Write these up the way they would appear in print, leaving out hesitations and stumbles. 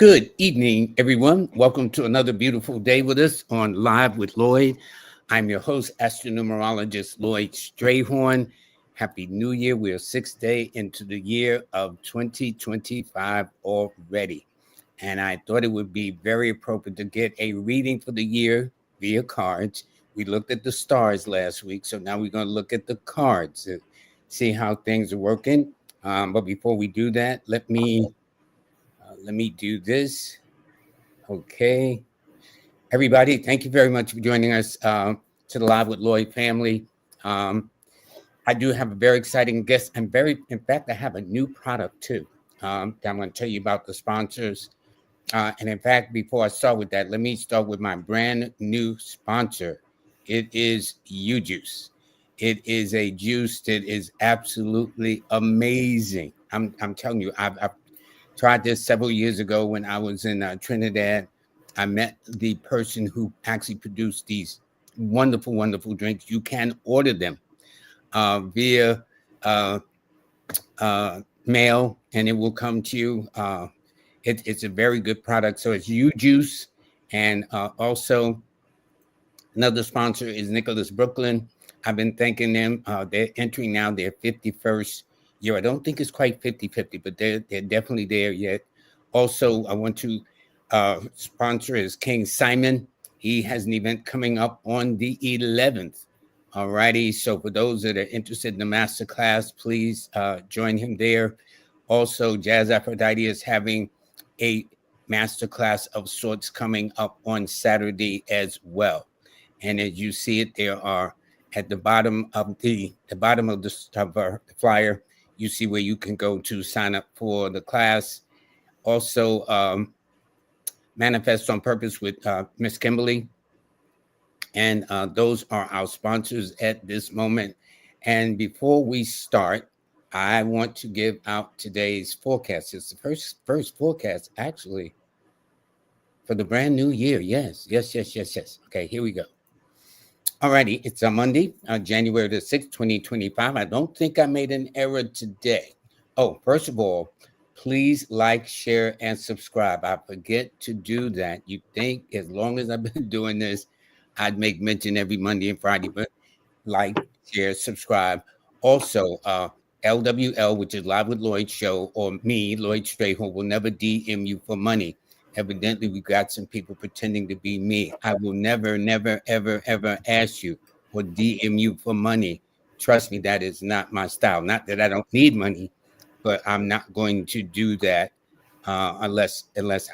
Good evening, everyone. Welcome to another beautiful day with us on Live with Lloyd. I'm your host, astronumerologist Lloyd Strayhorn. Happy New Year. We're 6th day into the year of 2025 already. And I thought it would be very appropriate to get a reading for the year via cards. We looked at the stars last week, so now we're going to look at the cards and see how things are working. But before we do that, let me do this. Okay. Everybody, thank you very much for joining us to the Live with Lloyd family. I do have a very exciting guest. In fact, I have a new product too. That I'm going to tell you about the sponsors. And in fact, before I start with that, let me start with my brand new sponsor. It is U-Juice. It is a juice that is absolutely amazing. I'm telling you, I've tried this several years ago when I was in Trinidad. I met the person who actually produced these wonderful, wonderful drinks. You can order them via mail, and it will come to you. It's a very good product. So it's U-Juice, and also another sponsor is Nicholas Brooklyn. I've been thanking them. They're entering now their 51st year. I don't think it's quite 50-50, but they're definitely there yet. Also, I want to sponsor is King Simon. He has an event coming up on the 11th. All righty. So for those that are interested in the master class, please join him there. Also, Jazz Aphrodite is having a master class of sorts coming up on Saturday as well. And as you see it, there are at the bottom of the flyer, you see where you can go to sign up for the class. Also, Manifest on Purpose with Miss Kimberly. And those are our sponsors at this moment. And before we start, I want to give out today's forecast. It's the first forecast, actually, for the brand new year. Yes. Okay, here we go. Alrighty, it's a Monday, January the 6th, 2025. I don't think I made an error today. Oh, first of all, please like, share, and subscribe. I forget to do that. You think as long as I've been doing this, I'd make mention every Monday and Friday, but like, share, subscribe. Also, LWL, which is Live with Lloyd Show, or me, Lloyd Strayhorn, will never DM you for money. Evidently, we got some people pretending to be me. I will never, ever ask you or DM you for money. Trust me, that is not my style. Not that I don't need money, but I'm not going to do that unless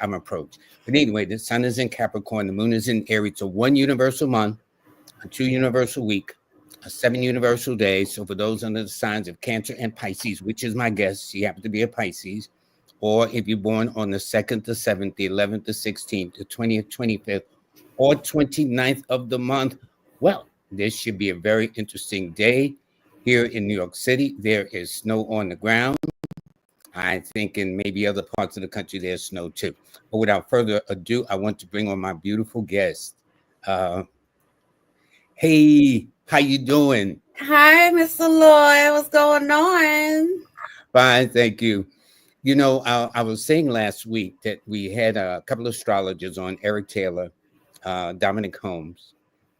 I'm approached. But anyway, the sun is in Capricorn, the moon is in Aries. It's a 1 universal month, a 2 universal week, a 7 universal day. So for those under the signs of Cancer and Pisces, which is my guess, she happens to be a Pisces. Or if you're born on the 2nd, the 7th, the 11th, the 16th, the 20th, 25th, or 29th of the month, well, this should be a very interesting day here in New York City. There is snow on the ground. I think in maybe other parts of the country, there's snow too. But without further ado, I want to bring on my beautiful guest. Hey, how you doing? Hi, Mr. Lloyd. What's going on? Fine, thank you. You know, I was saying last week that we had a couple of astrologers on, Eric Taylor, Dominic Holmes,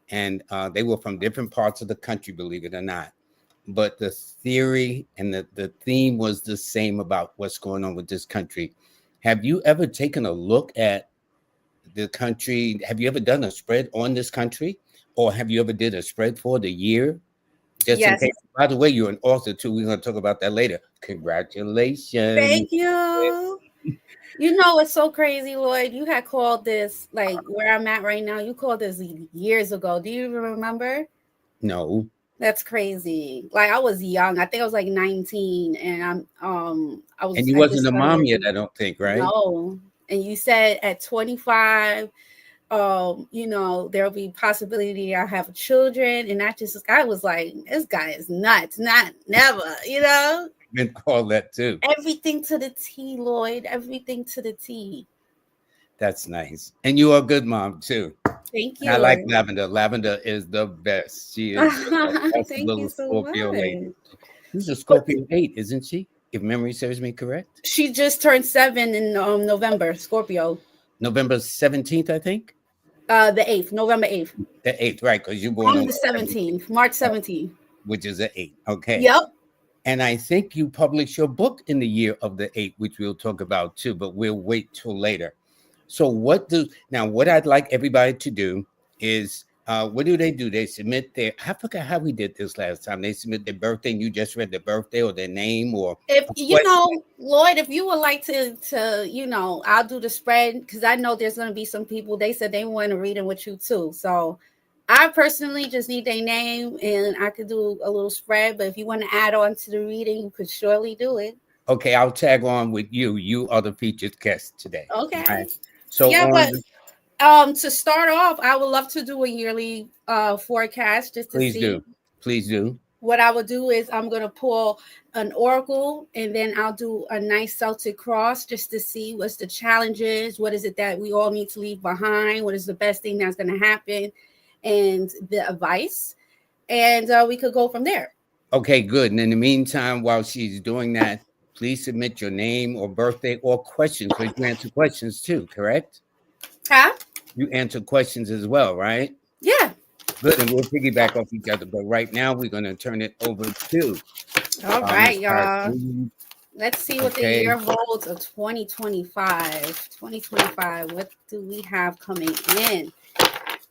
and they were from different parts of the country, believe it or not. But the theory and the theme was the same about what's going on with this country. Have you ever taken a look at the country? Have you ever done a spread on this country? Or have you ever did a spread for the year? Just in Yes. case. By the way, you're an author too. We're going to talk about that later. Congratulations. Thank you. You know, it's so crazy, Lloyd. You had called this, like where I'm at right now, you called this years ago. Do you even remember? No. That's crazy. Like I was young. I think I was like 19 and And you I wasn't just a mom started. yet, I don't think, right? No. And you said at 25, there'll be possibility I have children. And I was like, this guy is nuts. Not never, Been all that too. Everything to the T, Lloyd. Everything to the T. That's nice. And you are a good mom too. Thank And I like you. Lavender. Lavender is the best. She is a awesome Thank you little so Scorpio lady. much. She's a But Scorpio 8, isn't she? if memory serves me correct. She just turned 7 in November, Scorpio. November 17th, I think. The 8th, November 8th. The 8th, right? Because you're born On on the the 17th, 17th, March 17th. which is the 8th. Okay. Yep. And I think you published your book in the year of the 8th, which we'll talk about too, but we'll wait till later. So what I'd like everybody to do is what do? They submit I forgot how we did this last time. They submit their birthday and you just read their birthday or their name or If a you question. know, Lloyd, if you would like to, I'll do the spread because I know there's going to be some people. They said they want to read it with you too. So I personally just need their name and I could do a little spread. But if you want to add on to the reading, you could surely do it. Okay, I'll tag on with you. You are the featured guest today. Okay. All right. So Yeah, but on, to start off, I would love to do a yearly forecast just to please see. do. Please do. What I would do is I'm going to pull an oracle and then I'll do a nice Celtic cross just to see what's the challenges, what is it that we all need to leave behind, what is the best thing that's going to happen, and the advice. And we could go from there. Okay, good. And in the meantime, while she's doing that, please submit your name or birthday or questions because you answer questions too, correct? Huh? You answer questions as well, right? Yeah. Good. And we'll piggyback off each other. But right now, we're going to turn it over to All right, Ms. y'all. Parsley. Let's see what the year holds of 2025. 2025, what do we have coming in?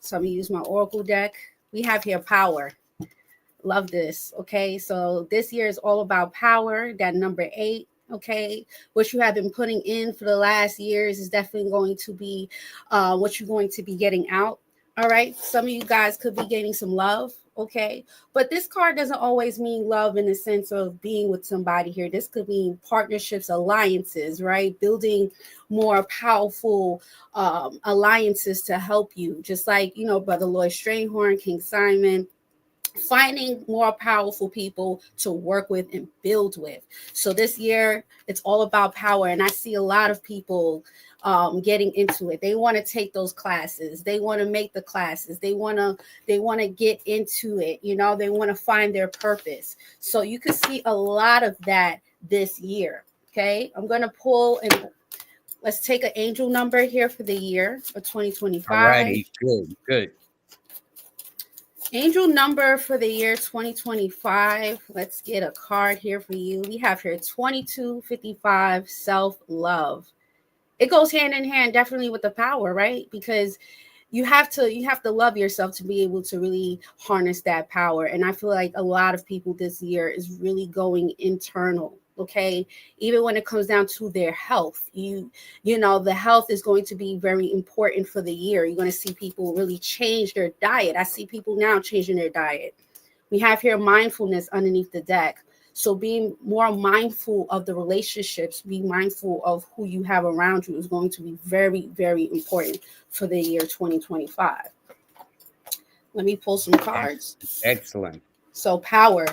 So I'm going to use my oracle deck. We have here power. Love this. Okay, so this year is all about power. That number 8. Okay, what you have been putting in for the last years is definitely going to be what you're going to be getting out. All right, some of you guys could be getting some love. Okay, but this card doesn't always mean love in the sense of being with somebody here. This could mean partnerships, alliances, right? Building more powerful alliances to help you, just like Brother Lloyd Strayhorn, King Simon. Finding more powerful people to work with and build with. So this year it's all about power, and I see a lot of people getting into it. They want to take those classes, they want to make the classes, they want to get into it. They want to find their purpose. So you can see a lot of that this year. Okay, I'm going to pull and let's take an angel number here for the year of 2025. All righty, good. Angel number for the year 2025. Let's get a card here for you. We have here 2255, self-love. It goes hand in hand definitely with the power, right? Because you have to love yourself to be able to really harness that power. And I feel like a lot of people this year is really going internal. Okay, even when it comes down to their health, the health is going to be very important for the year. You're going to see people really change their diet. I see people now changing their diet. We have here mindfulness underneath the deck. So being more mindful of the relationships, be mindful of who you have around you is going to be very, very important for the year 2025. Let me pull some cards. Excellent. So power.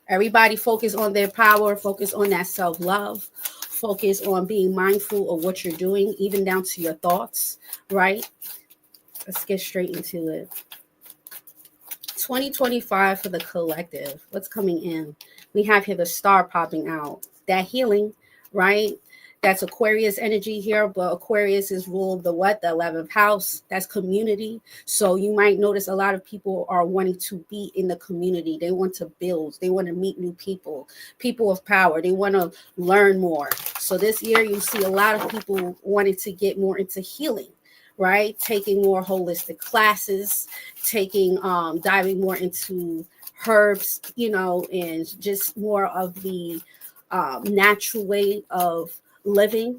Everybody focus on their power, focus on that self-love, focus on being mindful of what you're doing, even down to your thoughts, right? Let's get straight into it. 2025 for the collective. What's coming in? We have here the star popping out. That healing, right? That's Aquarius energy here, but Aquarius is ruled the 11th house. That's community. So you might notice a lot of people are wanting to be in the community. They want to build. They want to meet new people of power. They want to learn more. So this year you see a lot of people wanting to get more into healing, right? Taking more holistic classes, diving more into herbs, and just more of the natural way of living.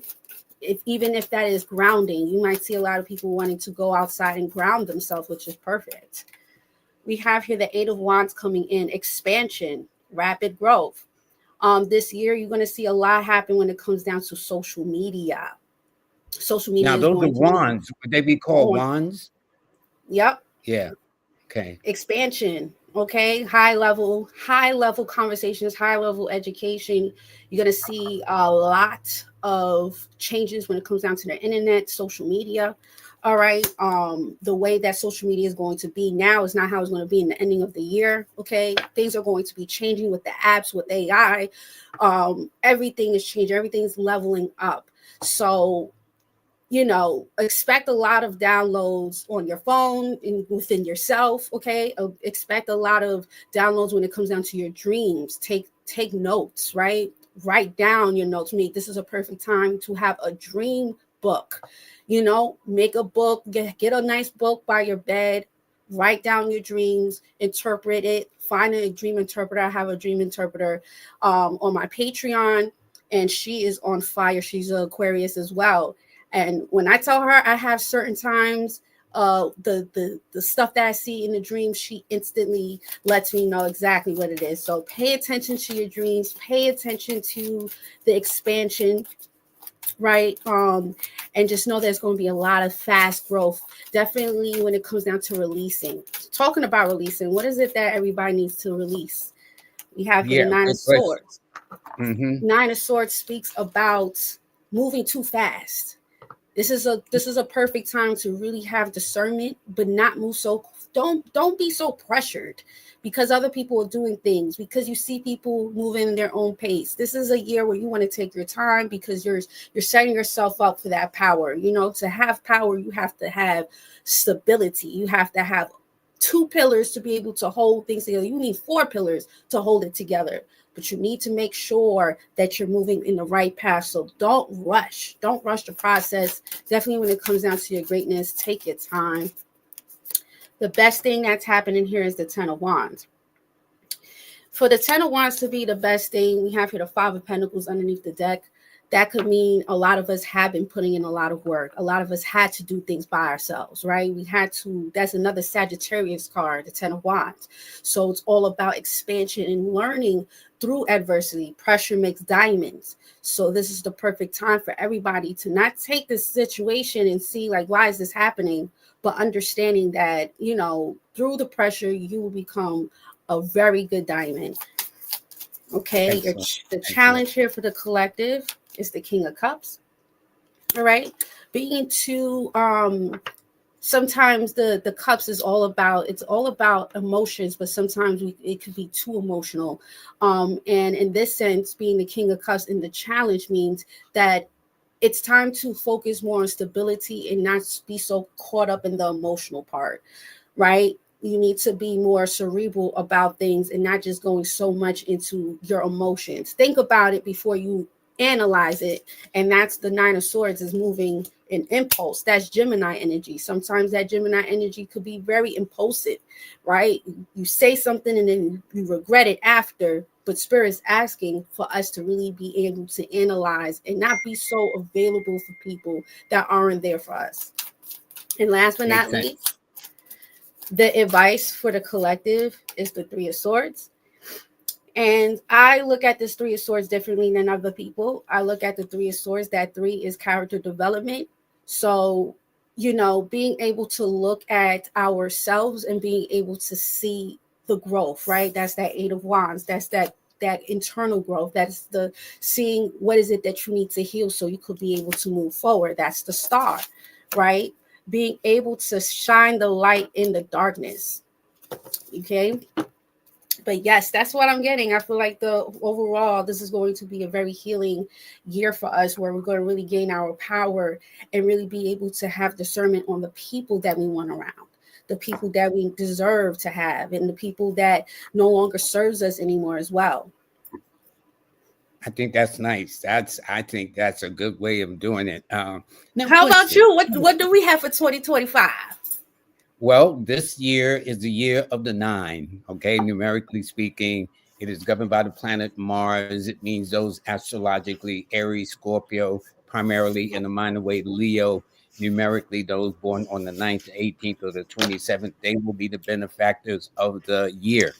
Even if that is grounding, you might see a lot of people wanting to go outside and ground themselves, which is perfect. We have here the 8 of Wands coming in, expansion, rapid growth. This year you're going to see a lot happen when it comes down to social media. Social media. Now those are wands. Would they be called wands? Yep. Yeah. Okay. Expansion. Okay, high level conversations, high level education. You're going to see a lot of changes when it comes down to the internet, social media. All right, the way that social media is going to be now is not how it's going to be in the ending of the year. Okay, things are going to be changing with the apps, with AI. Everything is changing, everything's leveling up. So expect a lot of downloads on your phone and within yourself. Okay, expect a lot of downloads when it comes down to your dreams. Take notes, right? Write down your notes. Me, this is a perfect time to have a dream book. Make a book, get a nice book by your bed, write down your dreams, interpret it, find a dream interpreter. I have a dream interpreter on my Patreon, and she is on fire. She's an Aquarius as well. And when I tell her I have certain times, the stuff that I see in the dream, she instantly lets me know exactly what it is. So pay attention to your dreams, pay attention to the expansion, right? And just know there's going to be a lot of fast growth. Definitely when it comes down to releasing. Talking about releasing, what is it that everybody needs to release? We have here Yeah, the Nine of good question. Swords. Mm-hmm. Nine of Swords speaks about moving too fast. This is a perfect time to really have discernment, but not move so. Don't be so pressured because other people are doing things, because you see people moving in their own pace. This is a year where you want to take your time because you're setting yourself up for that power. To have power, you have to have stability. You have to have two pillars to be able to hold things together. You need four pillars to hold it together, but you need to make sure that you're moving in the right path. So don't rush. Don't rush the process. Definitely when it comes down to your greatness, take your time. The best thing that's happening here is the Ten of Wands. For the Ten of Wands to be the best thing, we have here the Five of Pentacles underneath the deck. That could mean a lot of us have been putting in a lot of work. A lot of us had to do things by ourselves, right? We had to. That's another Sagittarius card, the Ten of Wands. So it's all about expansion and learning through adversity. Pressure makes diamonds. So this is the perfect time for everybody to not take this situation and see like, why is this happening? But understanding that, through the pressure, you will become a very good diamond. Okay, Excellent. the Excellent. challenge here for the collective is the King of Cups. All right, being too sometimes the cups is all about, it's all about emotions, but sometimes it could be too emotional. And in this sense, being the King of Cups in the challenge means that it's time to focus more on stability and not be so caught up in the emotional part, right? You need to be more cerebral about things and not just going so much into your emotions. Think about it before you analyze it. And that's the Nine of Swords is moving in impulse. That's Gemini energy. Sometimes that Gemini energy could be very impulsive, right? You say something and then you regret it after. But Spirit's asking for us to really be able to analyze and not be so available for people that aren't there for us. And last but Makes not sense. least, the advice for the collective is the Three of Swords. And I look at this Three of Swords differently than other people. I look at the Three of Swords, that three is character development. So, being able to look at ourselves and being able to see the growth, right? That's that Eight of Wands. That's that internal growth. That's the seeing what is it that you need to heal so you could be able to move forward. That's the Star, right? Being able to shine the light in the darkness. Okay. But yes, that's what I'm getting. I feel like the overall, this is going to be a very healing year for us, where we're going to really gain our power and really be able to have discernment on the people that we want around, the people that we deserve to have, and the people that no longer serves us anymore as well. I think that's nice. I think that's a good way of doing it. Now, How about question. you? What do we have for 2025? Well, this year is the year of the nine. Okay, numerically speaking, it is governed by the planet Mars. It means those astrologically Aries, Scorpio, primarily in a minor way Leo. Numerically, those born on the 9th, 18th, or the 27th, they will be the benefactors of the year.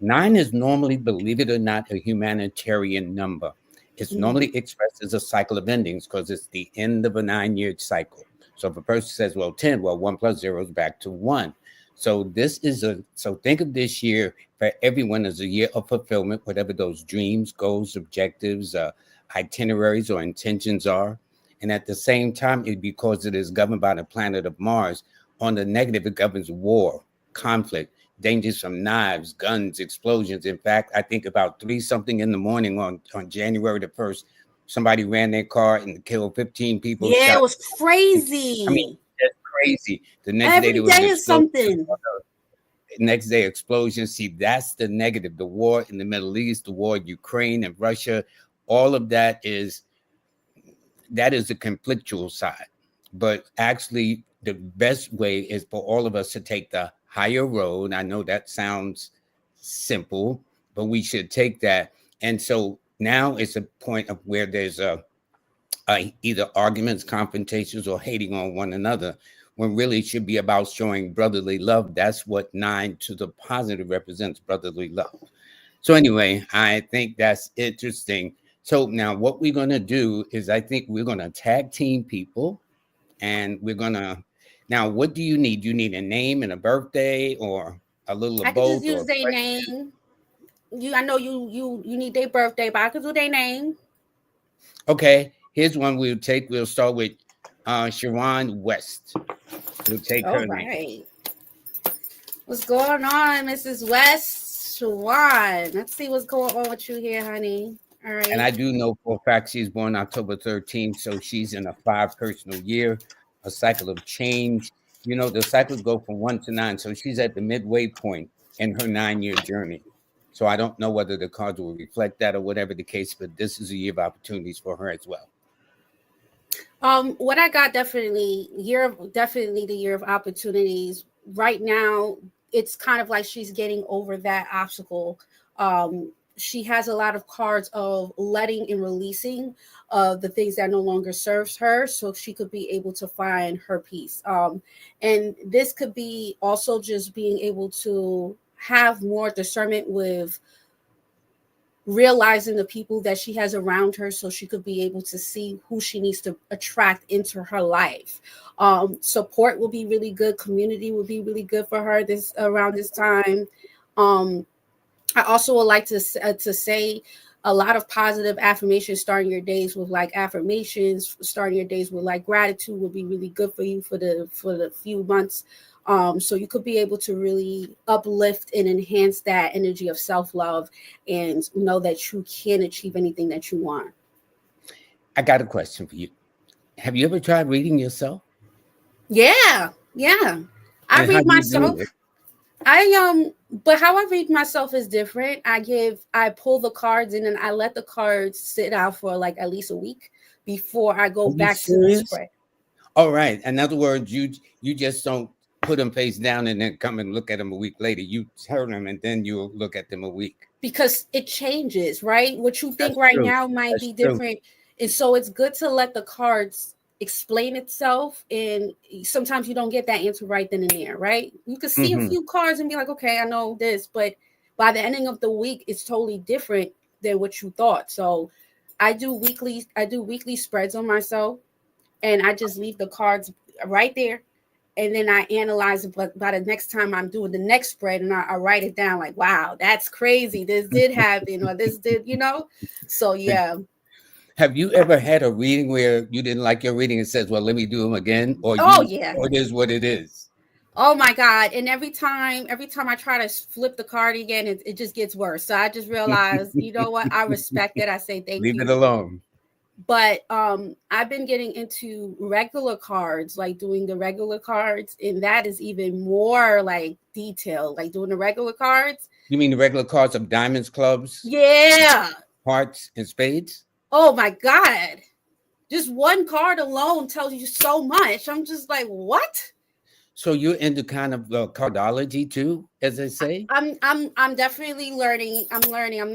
Nine is normally, believe it or not, a humanitarian number. It's Mm-hmm. normally expressed as a cycle of endings because it's the end of a 9-year cycle. So if a person says, well, 10, well, 1 plus 0 is back to 1. So think of this year for everyone as a year of fulfillment, whatever those dreams, goals, objectives, itineraries, or intentions are. And at the same time, because it is governed by the planet of Mars, on the negative, it governs war, conflict, dangers from knives, guns, explosions. In fact, I think about 3 something in the morning on January the 1st, somebody ran their car and killed 15 people, Yeah, it shot. was I mean, crazy. that's crazy. The next day Every there was day is explosions. something. Next day explosions. See, that's the negative. The war in the Middle East, the war in Ukraine and Russia, all of that is the conflictual side. But actually, the best way is for all of us to take the higher road. I know that sounds simple, but we should take that. And so now it's a point of where there's either arguments, confrontations, or hating on one another, when really it should be about showing brotherly love. That's what 9 to the positive represents, brotherly love. So anyway, I think that's interesting. So now what we're going to do is I think we're going to tag team people, and we're going to, now what do you need? You need a name and a birthday, or a little I of could just both, or use a their question? name. I know you need their birthday, but I could do their name. Okay, here's one we'll take. We'll start with Sharon West. We'll take All her name. right. What's going on, Mrs. West? Shawan. Let's see what's going on with you here, honey. All And right. I do know for a fact she's born October 13th, so she's in a 5 personal year, a cycle of change. You know, the cycles go from 1 to 9, so she's at the midway point in her 9 year journey. So I don't know whether the cards will reflect that or whatever the case, but this is a year of opportunities for her as well. What I got, definitely the year of opportunities. Right now, it's kind of like she's getting over that obstacle. She has a lot of cards of letting and releasing the things that no longer serves her, so she could be able to find her peace. And this could be also just being able to have more discernment with realizing the people that she has around her, so she could be able to see who she needs to attract into her life. Support will be really good. Community will be really good for her this around this time. um, I also would like to say a lot of positive affirmations, starting your days with like affirmations, starting your days with like gratitude will be really good for you for the few months. So you could be able to really uplift and enhance that energy of self-love, and know that you can achieve anything that you want. I got a question for you. Have you ever tried reading yourself? Yeah. I And how read do you do myself. it? But how I read myself is different. I pull the cards in and I let the cards sit out for like at least a week before I go Are you back to the serious? spread. All right. In other words, you just don't put them face down and then come and look at them a week later. You turn them and then you'll look at them a week. Because it changes, right? What you think That's right true. now might That's be true. different. And so it's good to let the cards explain itself. And sometimes you don't get that answer right then and there, right? You can see a Hmm. few cards and be like, okay, I know this, but by the ending of the week, it's totally different than what you thought. So I do weekly spreads on myself, and I just leave the cards right there, and then I analyze it. But by the next time I'm doing the next spread, and I write it down, like, wow, that's crazy. This did happen, or this did. So yeah. Have you ever had a reading where you didn't like your reading and says, "Well, let me do them again," Oh yeah. or it is what it is? Oh my God. And every time I try to flip the card again, it just gets worse. So I just realized, you know what? I respect it. I say thank Leave it you. alone. But I've been getting into regular cards, like doing the regular cards, and that is even more like detailed, like doing the regular cards. You mean the regular cards of diamonds, clubs, Yeah. hearts, and spades? Oh my God. Just one card alone tells you so much. I'm just like, what? So you're into kind of cardology too, as they say? I'm definitely learning. I'm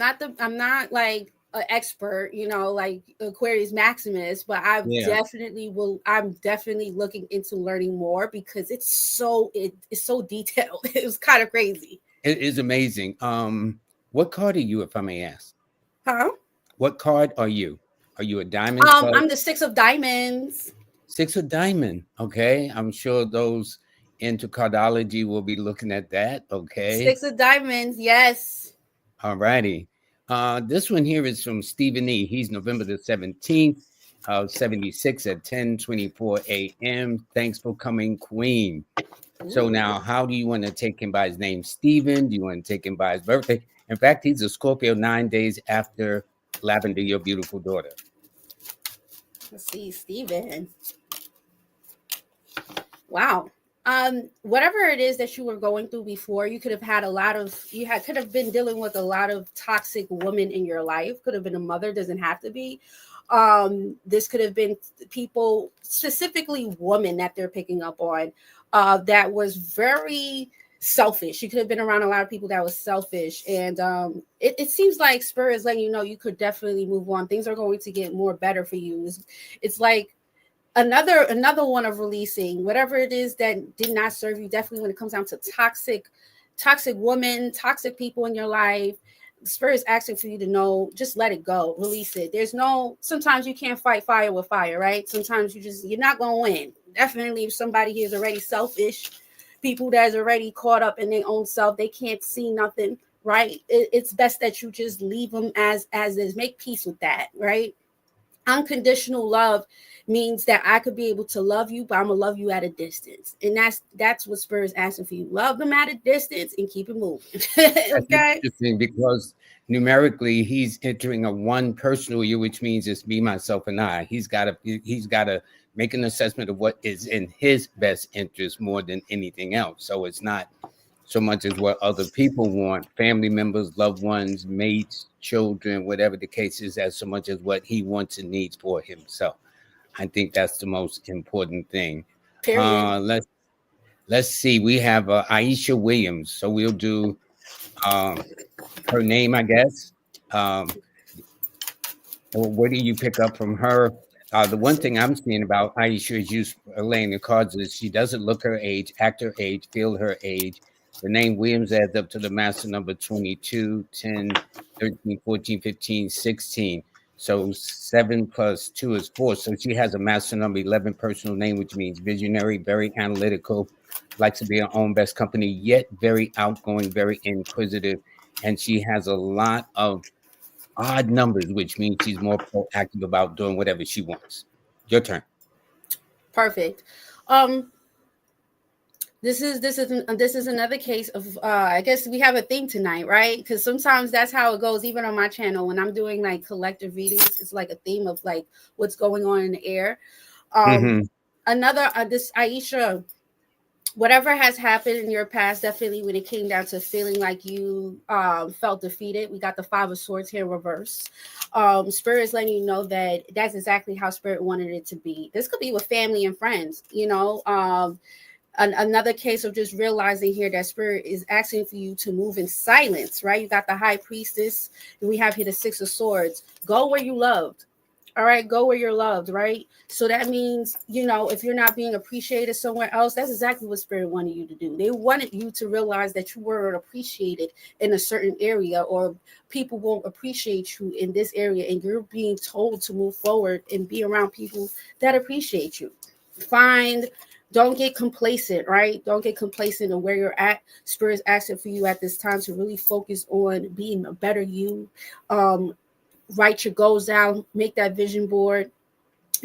not like an expert, like Aquarius Maximus, but Yeah, I'm definitely looking into learning more, because it's so detailed. It was kind of crazy. it is amazing. What card are you, if I may ask? Huh? What card are you? Are you a diamond club? I'm the 6 of diamonds. 6 of diamond. Okay, I'm sure those into cardology, we'll be looking at that. Okay. 6 of diamonds, yes. All righty. This one here is from Stephen E. He's November the 17th, 76 at 10:24 a.m. Thanks for coming, Queen. So Ooh, now, how do you want to take him by his name, Stephen? Do you want to take him by his birthday? In fact, he's a Scorpio 9 days after Lavender, your beautiful daughter. let's see, Steven. Wow. Whatever it is that you were going through before, you could have had a lot of, could have been dealing with a lot of toxic women in your life. Could have been a mother, doesn't have to be. This could have been people, specifically women that they're picking up on, that was very selfish. You could have been around a lot of people that was selfish. And it seems like Spirit is letting you know you could definitely move on. Things are going to get more better for you. It's like another one of releasing whatever it is that did not serve you. Definitely when it comes down to toxic women, toxic people in your life, the Spirit is asking for you to know, just let it go, release it. Sometimes you can't fight fire with fire, right? Sometimes you're not gonna win. Definitely if somebody here is already selfish, people that's already caught up in their own self, they can't see nothing, right? It's best that you just leave them as is. Make peace with that, right? Unconditional love means that I could be able to love you, but I'm gonna love you at a distance. And that's what Spirit is asking for you. Love them at a distance and keep it moving. That's Okay. interesting because numerically he's entering a one personal year, which means it's me, myself, and I. He's gotta make an assessment of what is in his best interest more than anything else. So it's not so much as what other people want, family members, loved ones, mates, children, whatever the case is, as so much as what he wants and needs for himself. I think that's the most important thing. Period. Let's see. We have Aisha Williams, so we'll do um, her name, I guess. Um, what do you pick up from her? The one thing I'm seeing about Aisha is you laying the cards is she doesn't look her age, act her age, feel her age. The name Williams adds up to the master number 22, 10, 13, 14, 15, 16. So 7 plus 2 is 4. So she has a master number 11 personal name, which means visionary, very analytical, likes to be her own best company, yet very outgoing, very inquisitive. And she has a lot of odd numbers, which means she's more proactive about doing whatever she wants. Your turn. Perfect. Um, this is another case of I guess we have a theme tonight, right? Because sometimes that's how it goes. Even on my channel, when I'm doing like collective readings, it's like a theme of like what's going on in the air. Um, Mm-hmm. another this Aisha, whatever has happened in your past, definitely when it came down to feeling like you felt defeated, we got the 5 of Swords here in reverse. Spirit is letting you know that that's exactly how Spirit wanted it to be. This could be with family and friends, another case of just realizing here that Spirit is asking for you to move in silence, right? You got the High Priestess, and we have here the 6 of Swords. Go where you loved. All right, go where you're loved, right? So that means, if you're not being appreciated somewhere else, that's exactly what Spirit wanted you to do. They wanted you to realize that you weren't appreciated in a certain area, or people won't appreciate you in this area, and you're being told to move forward and be around people that appreciate you. Don't get complacent, right? Don't get complacent in where you're at. Spirit is asking for you at this time to really focus on being a better you. Um, Write your goals down, make that vision board,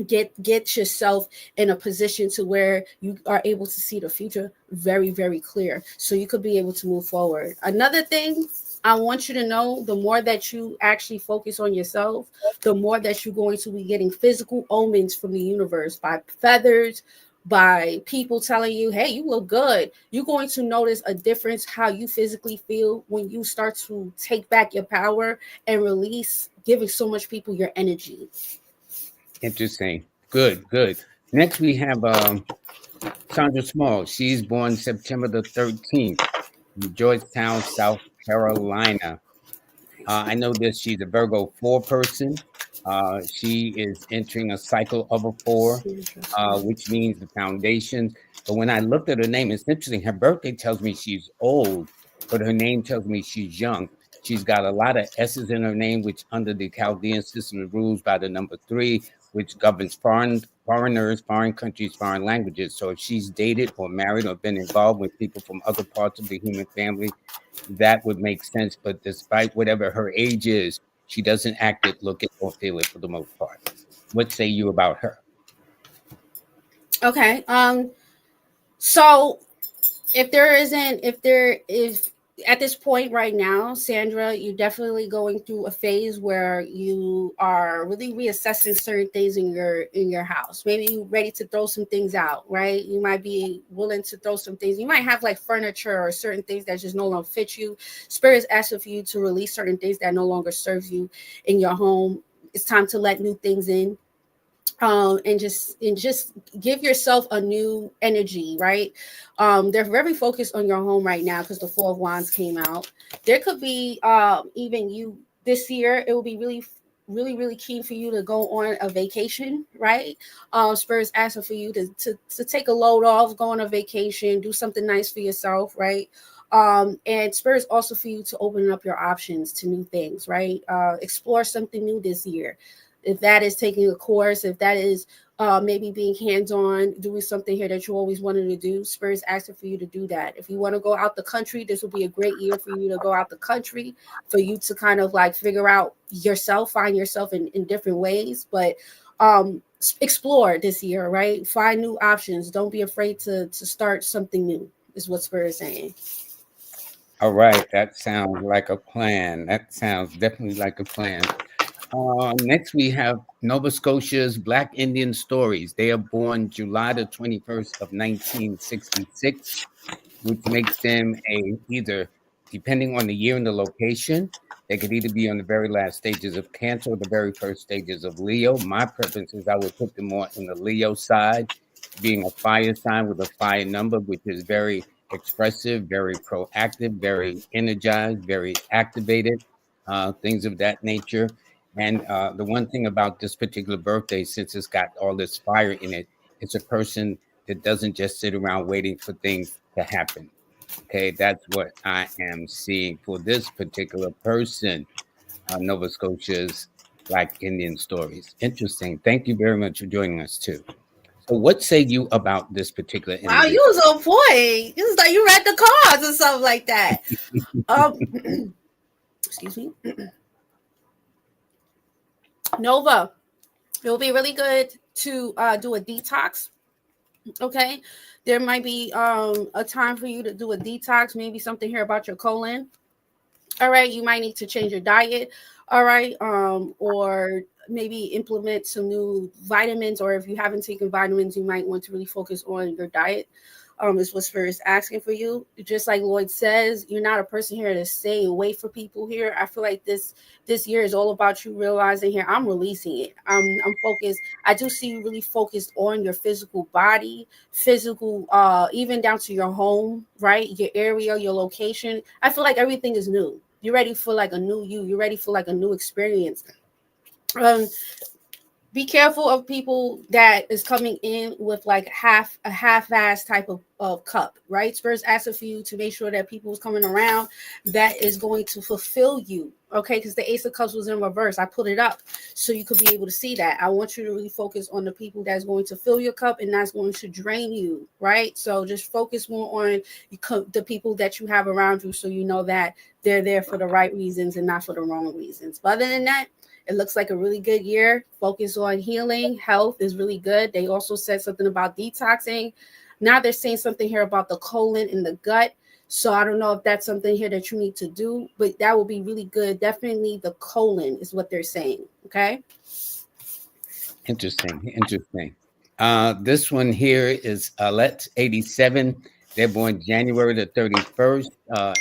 get yourself in a position to where you are able to see the future very, very clear, so you could be able to move forward. Another thing I want you to know, the more that you actually focus on yourself, the more that you're going to be getting physical omens from the universe, by feathers, by people telling you, hey, you look good. You're going to notice a difference how you physically feel when you start to take back your power and release giving so much people your energy. Interesting. Good, good. Next, we have Sandra Small. She's born September the 13th in Georgetown, South Carolina. I know that she's a Virgo 4 person. She is entering a cycle of a 4, which means the foundations. But when I looked at her name, it's interesting. Her birthday tells me she's old, but her name tells me she's young. She's got a lot of S's in her name, which under the Chaldean system is rules by the number 3, which governs foreigners, foreign countries, foreign languages. So if she's dated or married or been involved with people from other parts of the human family, that would make sense. But despite whatever her age is, she doesn't act it, look it, or feel it for the most part. What say you about her? Okay. So if there isn't, if there is at this point right now, Sandra, you're definitely going through a phase where you are really reassessing certain things in your house. Maybe you're ready to throw some things out, right? You might be willing to throw some things. You might have like furniture or certain things that just no longer fit you. Spirit is asking for you to release certain things that no longer serves you in your home. It's time to let new things in, and just give yourself a new energy, right? They're very focused on your home right now because the Four of Wands came out. There could be even you this year. It will be really keen for you to go on a vacation, right? Spirit's asking for you to take a load off, go on a vacation, do something nice for yourself, right? And Spirit's also for you to open up your options to new things, right? Explore something new this year. If that is taking a course, if that is maybe being hands-on, doing something here that you always wanted to do, Spirit's asking for you to do that. If you want to go out the country, this will be a great year for you to go out the country, for you to kind of like figure out yourself, find yourself in different ways. But explore this year, right? Find new options. Don't be afraid to start something new, is what Spirit is saying. All right, that sounds like a plan. That sounds definitely like a plan. Next, we have Nova Scotia's Black Indian Stories. They are born July the 21st of 1966, which makes them either, depending on the year and the location, they could either be on the very last stages of Cancer or the very first stages of Leo. My preference is I would put them more in the Leo side, being a fire sign with a fire number, which is very expressive, very proactive, very energized, very activated, things of that nature. And the one thing about this particular birthday, since it's got all this fire in it, it's a person that doesn't just sit around waiting for things to happen. Okay, that's what I am seeing for this particular person, Nova Scotia's Black Indian Stories. Interesting. Thank you very much for joining us, too. So, what say you about this particular Wow, you individual? was on point. It was like you read the cards or something like that. Um, excuse me. Nova, it will be really good to do a detox. Okay, there might be a time for you to do a detox. Maybe something here about your colon. All right, you might need to change your diet. All right, or maybe implement some new vitamins. Or if you haven't taken vitamins, you might want to really focus on your diet. Is what Spirit is asking for you. Just like Lloyd says, you're not a person here to stay and wait for people here. I feel like this year is all about you realizing here, I'm releasing it. I'm focused. I do see you really focused on your physical body, physical, even down to your home, right? Your area, your location. I feel like everything is new. You're ready for like a new you. You're ready for like a new experience. Um, be careful of people that is coming in with like a half-ass type of cup, right? Spurs asking for you to make sure that people who's coming around that is going to fulfill you, okay? Because the Ace of Cups was in reverse. I put it up so you could be able to see that. I want you to really focus on the people that's going to fill your cup and that's going to drain you, right? So just focus more on the people that you have around you, so you know that they're there for the right reasons and not for the wrong reasons. But other than that, it looks like a really good year. Focus on healing. Health is really good. They also said something about detoxing. Now they're saying something here about the colon and the gut. So I don't know if that's something here that you need to do, but that will be really good. Definitely the colon is what they're saying. Okay. Interesting. Interesting. This one here is Let 87. They're born January the 31st,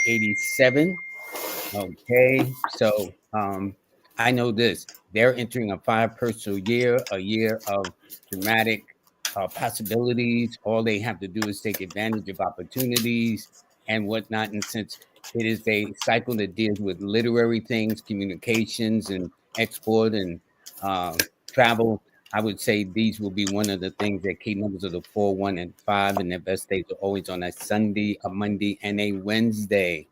87. Okay, so I know this. They're entering a five personal year, a year of dramatic possibilities. All they have to do is take advantage of opportunities and whatnot. And since it is a cycle that deals with literary things, communications, and export and uh, travel, I would say these will be one of the things that key numbers of the 4, 1, and 5. And their best days are always on a Sunday, a Monday, and a Wednesday.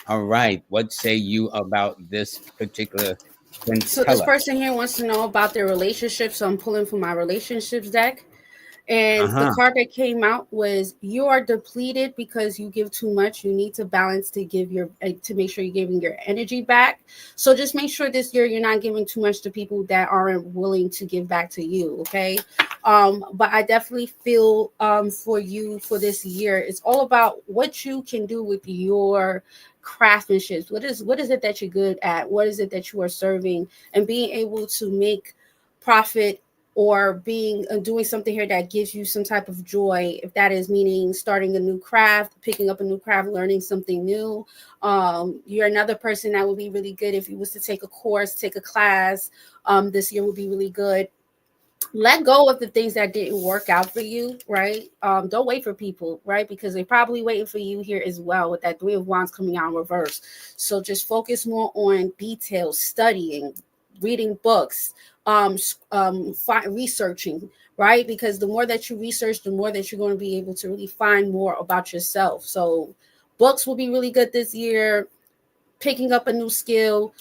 All right. What say you about this particular Then So tell this us. person here wants to know about their relationship. So I'm pulling from my relationships deck. And the Uh-huh. card that came out was you are depleted because you give too much. You need to balance to give your to make sure you're giving your energy back. So just make sure this year you're not giving too much to people that aren't willing to give back to you. Okay. But I definitely feel for you for this year, it's all about what you can do with your craftsmanship. What is it that you're good at? What is it that you are serving and being able to make profit or being doing something here that gives you some type of joy, if that is meaning starting a new craft, picking up a new craft, learning something new. You're another person that would be really good if you was to take a course, take a class. This year would be really good. Let go of the things that didn't work out for you, right? Don't wait for people, right? Because they're probably waiting for you here as well with that Three of Wands coming out in reverse. So just focus more on details, studying, reading books, researching, right? Because the more that you research, the more that you're going to be able to really find more about yourself. So books will be really good this year. Picking up a new skill,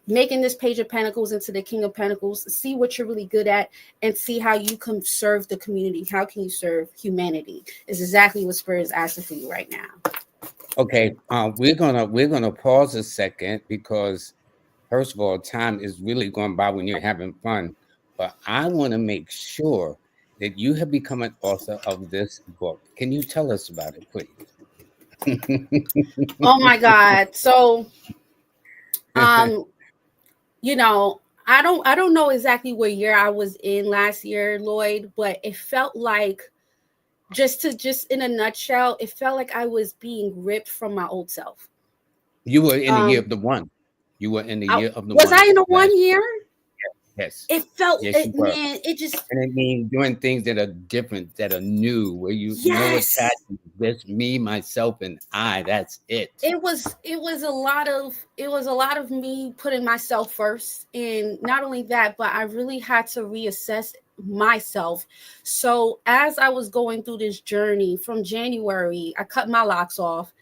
making this Page of Pentacles into the King of Pentacles, see what you're really good at and see how you can serve the community. How can you serve humanity is exactly what Spirit is asking for you right now. Okay, we're gonna pause a second because first of all, time is really going by when you're having fun. But I want to make sure that you have become an author of this book. Can you tell us about it, please? Oh my God. So um, you know, I don't know exactly what year I was in last year, Lloyd, but it felt like just in a nutshell, it felt like I was being ripped from my old self. You were in the year Um, of the one. You were in the year of the was I one in a one last. year? Yes, It felt yes, it, you were. man. It just And it means doing things that are different, that are new, where you no yes. attachment, just me, myself, and I. That's it. It was a lot of me putting myself first, and not only that, but I really had to reassess myself. So as I was going through this journey from January, I cut my locks off.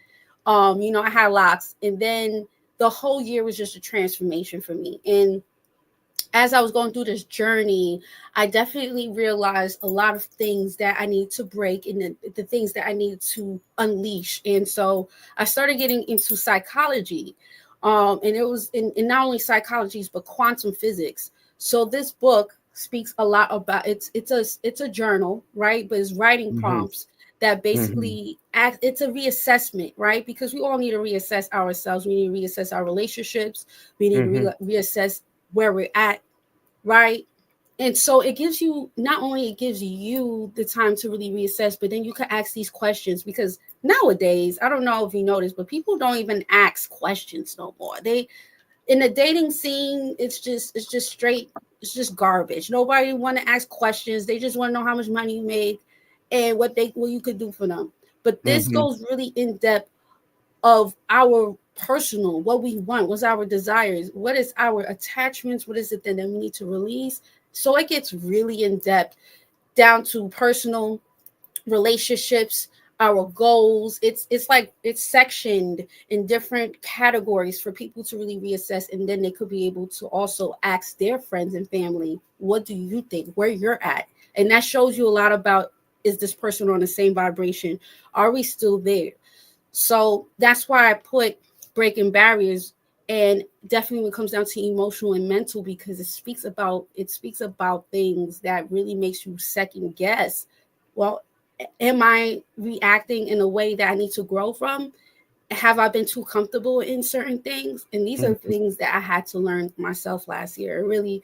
I had locks, and then the whole year was just a transformation for me. And as I was going through this journey, I definitely realized a lot of things that I need to break and the things that I need to unleash. And so I started getting into psychology. And it was in not only psychology, but quantum physics. So this book speaks a lot about it's a journal, right? But it's writing Hmm. prompts that Hmm. basically act it's a reassessment, right? Because we all need to reassess ourselves. We need to reassess our relationships. We need to Hmm. reassess where we're at, right? And so it gives you not only it gives you the time to really reassess, but then you can ask these questions because nowadays, I don't know if you noticed, but people don't even ask questions no more. They in the dating scene, it's just straight, it's just garbage. Nobody want to ask questions. They just want to know how much money you make and what you could do for them. But this Hmm. goes really in depth of our personal, what we want, what's our desires, what is our attachments, what is it that we need to release. So it gets really in depth down to personal relationships, our goals. It's like it's sectioned in different categories for people to really reassess, and then they could be able to also ask their friends and family, what do you think, where you're at? And that shows you a lot about, is this person on the same vibration? Are we still there? So that's why I put breaking barriers, and definitely when it comes down to emotional and mental, because it speaks about things that really makes you second guess. Well, am I reacting in a way that I need to grow from? Have I been too comfortable in certain things? And these are things that I had to learn myself last year, and really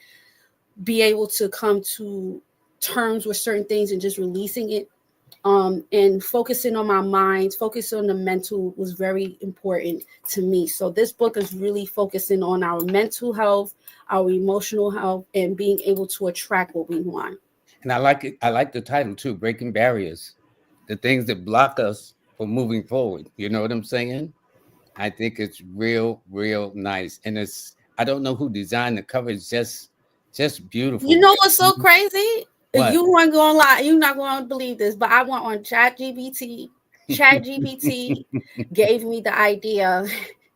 be able to come to terms with certain things and just releasing it, and focusing on my mind, focusing on the mental was very important to me. So this book is really focusing on our mental health, our emotional health, and being able to attract what we want. And I like it. I like the title too, Breaking Barriers, the things that block us from moving forward. You know what I'm saying? I think it's real, real nice. And it's I don't know who designed the cover. It's just You beautiful. know what's so crazy? What? You weren't gonna lie. You're not gonna believe this, but I went on ChatGPT. ChatGPT gave me the idea,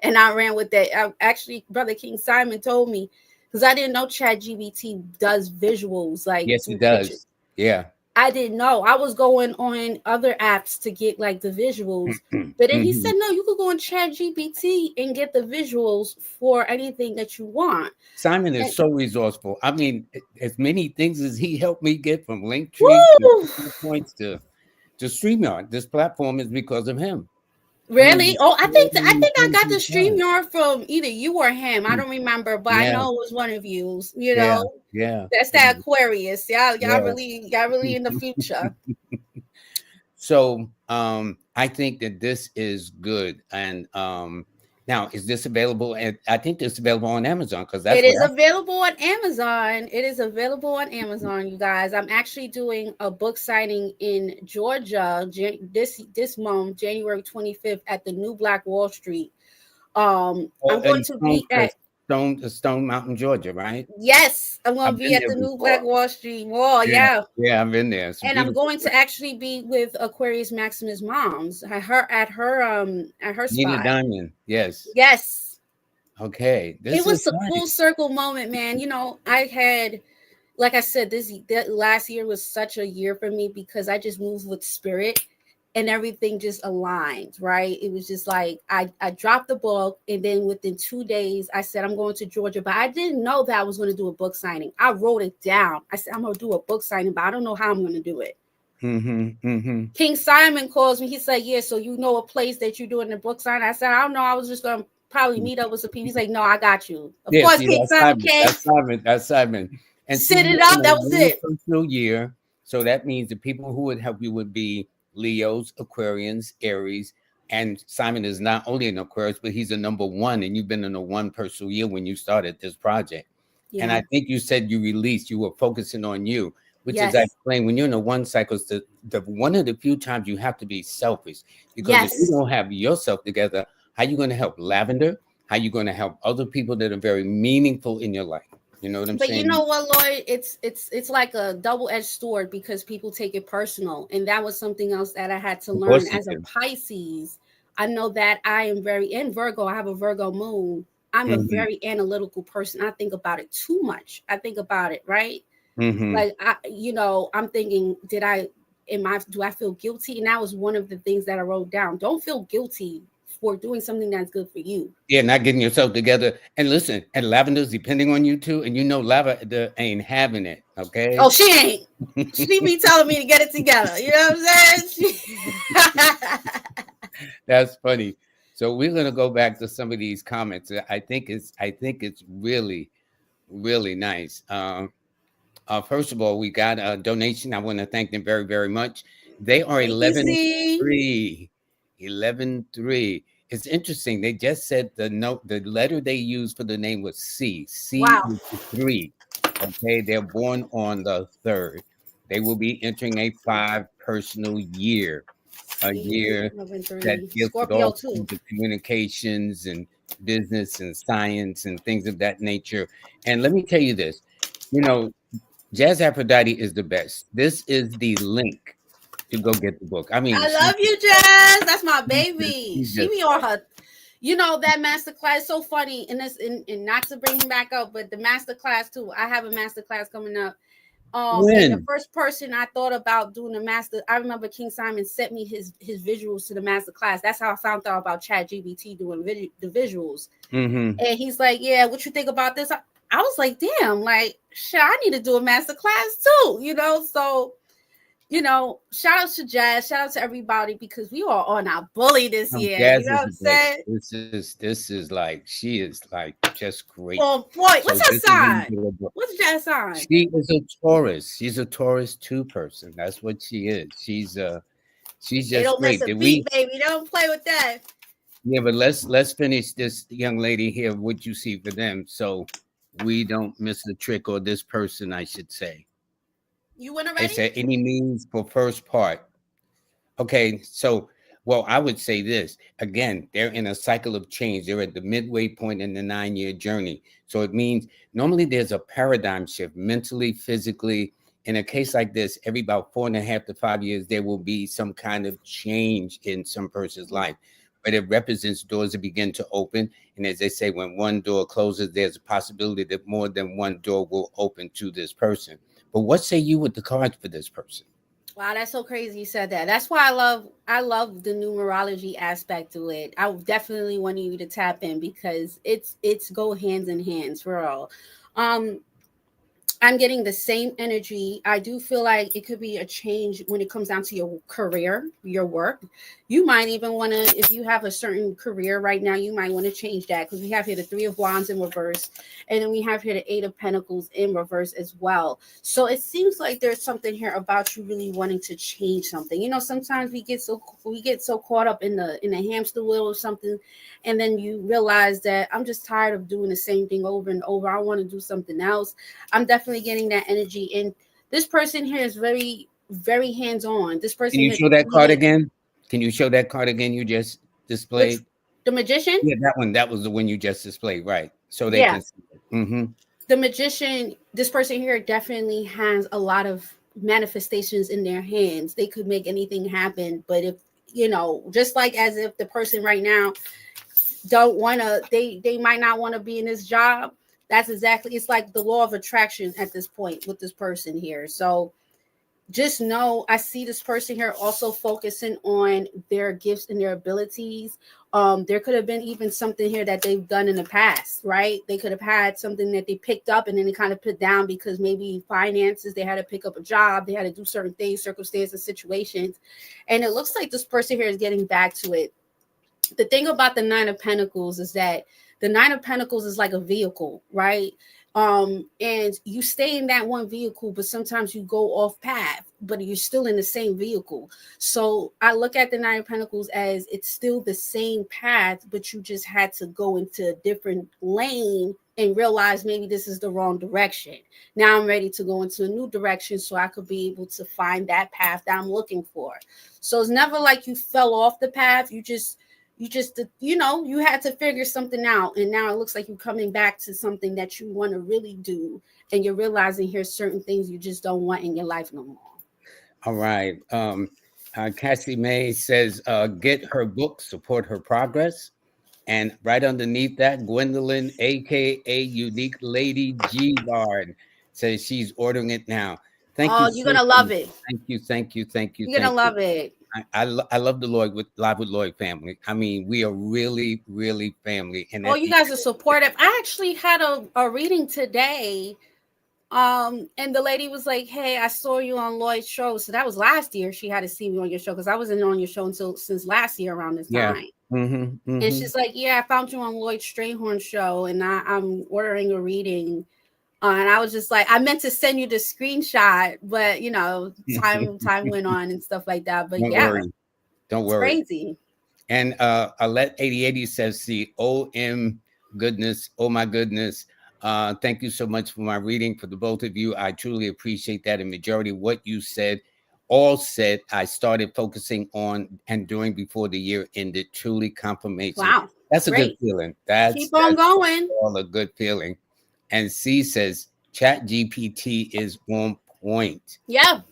and I ran with that. Actually, Brother King Simon told me, because I didn't know ChatGPT does visuals, like Yes, through it pictures. does. Yeah. I didn't know. I was going on other apps to get like the visuals. But then he said, Mhm. no, you could go on ChatGPT and get the visuals for anything that you want. Simon is And so resourceful. I mean, as many things as he helped me get from Linktree woo! to points to StreamYard. This platform is because of him. I Really? mean, Oh, so I many think I things got the he's done. StreamYard from either you or him. I don't remember, but I Yeah, know it was one of you. You yeah, know, yeah, that's that Aquarius. yeah. Y'all really in the future. So I think that this is good. And now is this available? And I think this is available on Amazon because It that's what is I available on Amazon. It is available on Amazon, you guys. I'm actually doing a book signing in Georgia this month, January 25th, at the New Black Wall Street. I'm going and to be at Stone Mountain, Georgia, right? yes, I'm going I've to be been at there the New Black before. Wall Street Mall. Yeah, Yeah, yeah, I've been there. It's a and I'm beautiful going to place. actually be with Aquarius Maximus moms at her Nina spot. Diamond, yes. Yes, Okay, it this is was a full nice. circle moment, man. You know, I had, like I said, that last year was such a year for me because I just moved with spirit and everything just aligned, right? It was just like I dropped the book, and then within 2 days I said I'm going to Georgia, but I didn't know that I was going to do a book signing. I wrote it down. I said I'm going to do a book signing, but I don't know how I'm going to do it. Mm-hmm, mm-hmm. King Simon calls me. He said, yeah, so you know a place that you're doing the book signing? I said, I don't know. I was just going to probably meet up with some people. He's like, no, I got you. Of Yeah, course, see, King that's Simon Simon. came, That's Simon. That's Simon. And see, set it you're in up. a That was one it. personal year. So that means the people who would help you would be Leos, Aquarians, Aries. And Simon is not only an Aquarius, but he's a number one. And you've been in a one personal year when you started this project. And Yeah. I think you said you released, you were focusing on you, which is I Yes. explained when you're in a one cycle, it's the one of the few times you have to be selfish. Because if you Yes. don't have yourself together, how you going to help Lavender? How you going to help other people that are very meaningful in your life? You know what I'm But you saying? know what, Lloyd? It's like a double-edged sword because people take it personal. And that was something else that I had to Of learn course you as a do. Pisces. I know that I am very in Virgo. I have a Virgo moon. I'm a Hmm. very analytical person. I think about it too much. I think about it, right? Hmm. Like I'm thinking, do I feel guilty? And that was one of the things that I wrote down. Don't feel guilty for doing something that's good for you. Yeah, not getting yourself together. And listen, and Lavender's depending on you too. And you know, Lavender ain't having it. Oh, Okay. she ain't. She be telling me to get it together. You know what I'm saying? That's funny. So we're gonna go back to some of these comments. I think it's really, really nice. First of all, we got a donation. I want to thank them very, very much. They are Thank you, 11 Z. 3. 11 3. It's interesting. They just said the letter they used for the name was C. C Wow. is the 3. Okay. They're born on the 3rd. They will be entering a 5 personal year, a See, year eleven that three. deals with Scorpio all too. kinds of communications and business and science and things of that nature. And let me tell you this, you know, Jazz Aphrodite is the best. This is the link to go get the book. I mean, I love you, Jazz. That's my baby. she's She just be on her. You know that master class so funny, and and not to bring him back up, but the master class too. I have a master class coming up. And the when. first person I thought about doing the master, I remember King Simon sent me his visuals to the master class. That's how I found out about Chat GBT doing the visuals. Mm-hmm. And he's like, "Yeah, what you think about this?" I was like, "Damn, like, shit, I need to do a master class too." So shout out to Jazz, shout out to everybody because we are on our bully this year. You Jazz know is what I'm the best. saying? This is like she is like just great. On point. So What's her this is when you sign? get a book. What's Jazz sign? She is a Taurus. She's a Taurus 2 person. That's what she is. She's They just don't miss great. a Did beat, we baby. They don't play with that. Yeah, but let's finish this young lady here, what you see for them, so we don't miss the trick, or this person, I should say. You win It already? said any means for first part. Okay, so well, I would say this again, they're in a cycle of change. They're at the midway point in the 9 year journey. So it means normally there's a paradigm shift mentally, physically. In a case like this, every about 4.5 to 5 years, there will be some kind of change in some person's life. but it represents doors that begin to open. And as they say, when one door closes, there's a possibility that more than one door will open to this person. But what say you with the cards for this person? Wow, that's so crazy you said that. That's why I love the numerology aspect to it. I definitely want you to tap in because it's go hands in hands for all. Um I'm getting the same energy. I do feel like it could be a change when it comes down to your career, your work. You might even want to, if you have a certain career right now, you might want to change that because we have here the Three of Wands in reverse, and then we have here the Eight of Pentacles in reverse as well. So it seems like there's something here about you really wanting to change something. You know, sometimes we get so caught up in the hamster wheel or something, and then you realize that I'm just tired of doing the same thing over and over. I want to do something else. I'm definitely getting that energy. And this person here is very, very hands on. This person Can you here, show that card again? Can you show that card again you just which displayed? the magician? Yeah, that one. That was the one you just displayed, right? So they Yeah. can see it. Mm-hmm. The magician, this person here definitely has a lot of manifestations in their hands. They could make anything happen. But if, you know, just like as if the person right now don't want to, they might not want to be in this job. That's exactly, it's like the law of attraction at this point with this person here. So just know I see this person here also focusing on their gifts and their abilities. There could have been even something here that they've done in the past, right? They could have had something that they picked up and then they kind of put down because maybe finances, they had to pick up a job, they had to do certain things, circumstances, situations. And it looks like this person here is getting back to it. The thing about the Nine of Pentacles is that the Nine of Pentacles is like a vehicle, right? And you stay in that one vehicle, but sometimes you go off path, but you're still in the same vehicle. So I look at the Nine of Pentacles as it's still the same path, but you just had to go into a different lane and realize maybe this is the wrong direction. Now I'm ready to go into a new direction so I could be able to find that path that I'm looking for. So it's never like you fell off the path. You had to figure something out, and now it looks like you're coming back to something that you want to really do, and you're realizing here's certain things you just don't want in your life no more. All right. Cassie May says, get her book, support her progress. And right underneath that, Gwendolyn, aka Unique Lady G Guard, says she's ordering it now. Thank you Oh, you're so gonna much. love it. Thank you, thank you, thank you, You're gonna thank you. love it. I love the Live with Lloyd family. I mean, we are really, really family. And Oh, at you the guys are supportive. I actually had a reading today. And the lady was like, "Hey, I saw you on Lloyd's show." So that was last year. She had to see me on your show because I wasn't on your show since last year around this yeah. time. Mm-hmm, And mm-hmm. she's like, "Yeah, I found you on Lloyd Strayhorn show, and I'm ordering a reading." And I was just like, I meant to send you the screenshot, but you know, time went on and stuff like that. But Don't yeah, worry. Don't it's worry. crazy. And Alette 8080 says the OM goodness. Oh my goodness. Thank you so much for my reading for the both of you. I truly appreciate that. And majority of what you said, all said, I started focusing on and doing before the year ended. Truly confirmation. Wow, That's a good great. feeling. Keep on That's going. all a good feeling. And C says Chat GPT is on point. Yeah,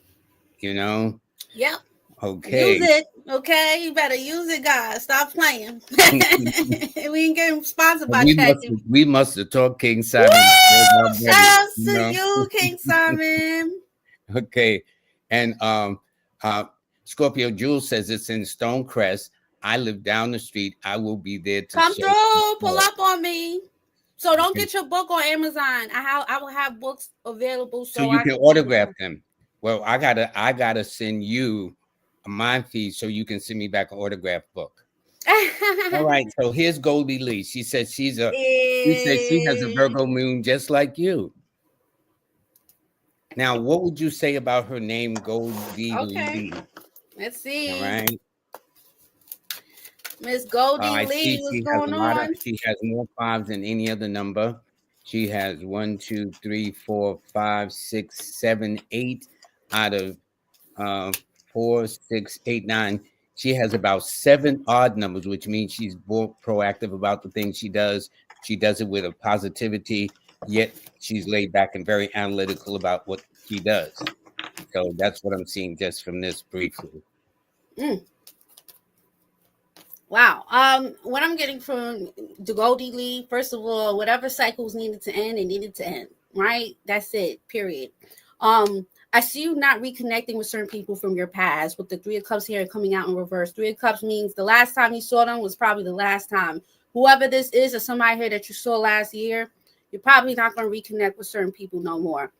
You know? yeah. Use Okay. it, okay? You better use it, guys. Stop playing. We ain't getting sponsored by ChatGPT. We must have talked King Woo! Simon. Shouts You to know? you, King Simon. Okay. And uh Scorpio Jules says it's in Stonecrest. I live down the street. I will be there to Come show through, pull support. up on me. So don't Okay. get your book on Amazon. I will have books available So so you I can could be able autograph to. them. Well, I gotta send you a mind feed so you can send me back an autograph book. All right. So here's Goldie Lee. She said she has a Eh, Virgo moon just like you. Now, what would you say about her name, Goldie okay, Lee? let's All see. right. Miss Goldie I Lee, see what's she has going on? she has more fives than any other number. She has 1, 2, 3, 4, 5, 6, 7, 8 out of uh 4, 6, 8, 9. She has about 7 odd numbers, which means she's more proactive about the things she does. She does it with a positivity, yet she's laid back and very analytical about what she does. So that's what I'm seeing just from this briefly. Mm, Wow. What I'm getting from the Goldie Lee, first of all, whatever cycles needed to end, it needed to end. Right? That's it. Period. I see you not reconnecting with certain people from your past. With the Three of Cups here coming out in reverse, Three of Cups means the last time you saw them was probably the last time. Whoever this is, or somebody here that you saw last year, you're probably not going to reconnect with certain people no more.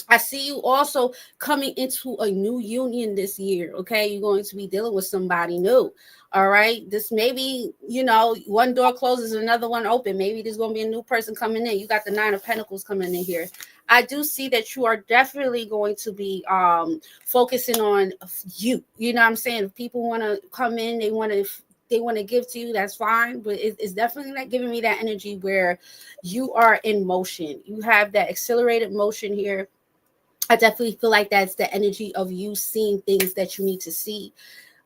I see you also coming into a new union this year. Okay, you're going to be dealing with somebody new. All right, this maybe one door closes, another one open. Maybe there's going to be a new person coming in. You got the Nine of Pentacles coming in here. I do see that you are definitely going to be focusing on you. You know what I'm saying? If people want to come in, they want to give to you, that's fine, but it's definitely not giving me that energy where you are in motion. You have that accelerated motion here. I definitely feel like that's the energy of you seeing things that you need to see.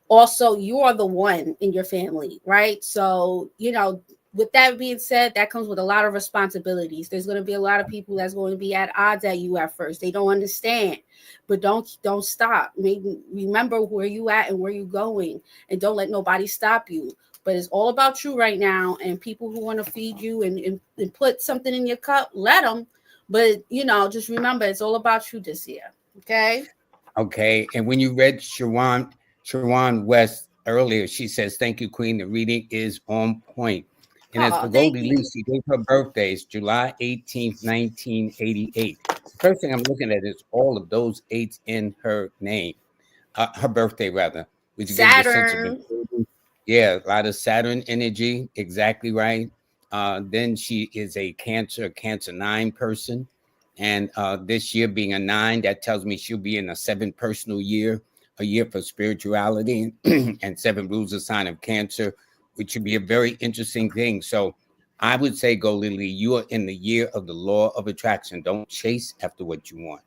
Also, you are the one in your family, right? So, with that being said, that comes with a lot of responsibilities. There's going to be a lot of people that's going to be at odds at you at first. They don't understand, but don't stop. Maybe remember where you at and where you going, and don't let nobody stop you. But it's all about you right now, and people who want to feed you and put something in your cup, let them. But just remember, it's all about you this year. Okay. Okay. And when you read Shawan West earlier, she says, "Thank you, Queen. The reading is on point." And as Oh, for thank Goldie Lee, you. she gave her birthdays July 18th, 1988. The first thing I'm looking at is all of those eights in her name, her birthday rather, which gives a sense of Saturn. maturity. Yeah, a lot of Saturn energy. Exactly right. Then she is a Cancer 9 person. And this year being a 9, that tells me she'll be in a 7 personal year, a year for spirituality, and 7 rules a sign of Cancer, which should be a very interesting thing. So I would say, Go Lily, you are in the year of the law of attraction. Don't chase after what you want.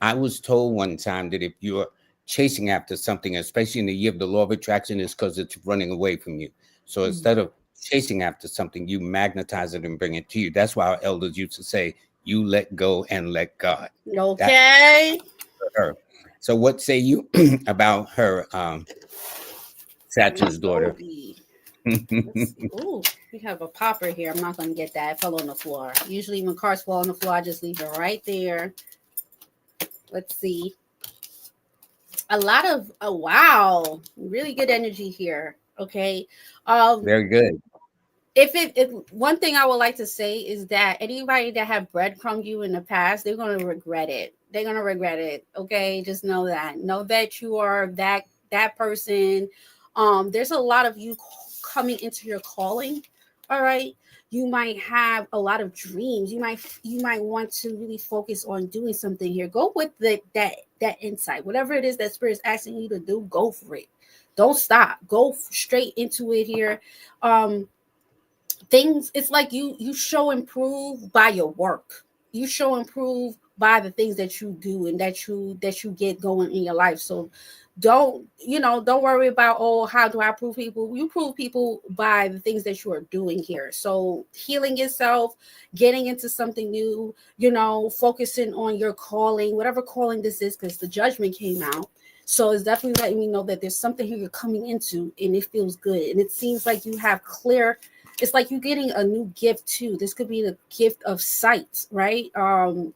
I was told one time that if you're chasing after something, especially in the year of the law of attraction, is because it's running away from you. So instead of chasing after something, you magnetize it and bring it to you. That's why our elders used to say, you let go and let God. That Okay. her. So what say you about her, Miss Saturn's daughter? Goldie. Let's see. Ooh, we have a popper here. I'm not gonna get that. It fell on the floor. Usually when cards fall on the floor, I just leave it right there. Let's see. A lot of wow, really good energy here. Okay. Um, Very good. if one thing I would like to say is that anybody that have breadcrumbed you in the past, they're gonna regret it. They're gonna regret it. Okay, just know that. Know that you are that person. There's a lot of you coming into your calling. All right. You might have a lot of dreams. You might want to really focus on doing something here. Go with that insight. Whatever it is that spirit is asking you to do, go for it. Don't stop. Go straight into it here. Um, things it's like you show improve by your work. You show improve by the things that you do and that you get going in your life. So don't worry about, oh, how do I prove people. You prove people by the things that you are doing here. So healing yourself, getting into something new, focusing on your calling, whatever calling this is, because the judgment came out. So it's definitely letting me know that there's something here you're coming into and it feels good. And it seems like you have clear, it's like you're getting a new gift too. This could be the gift of sight, right?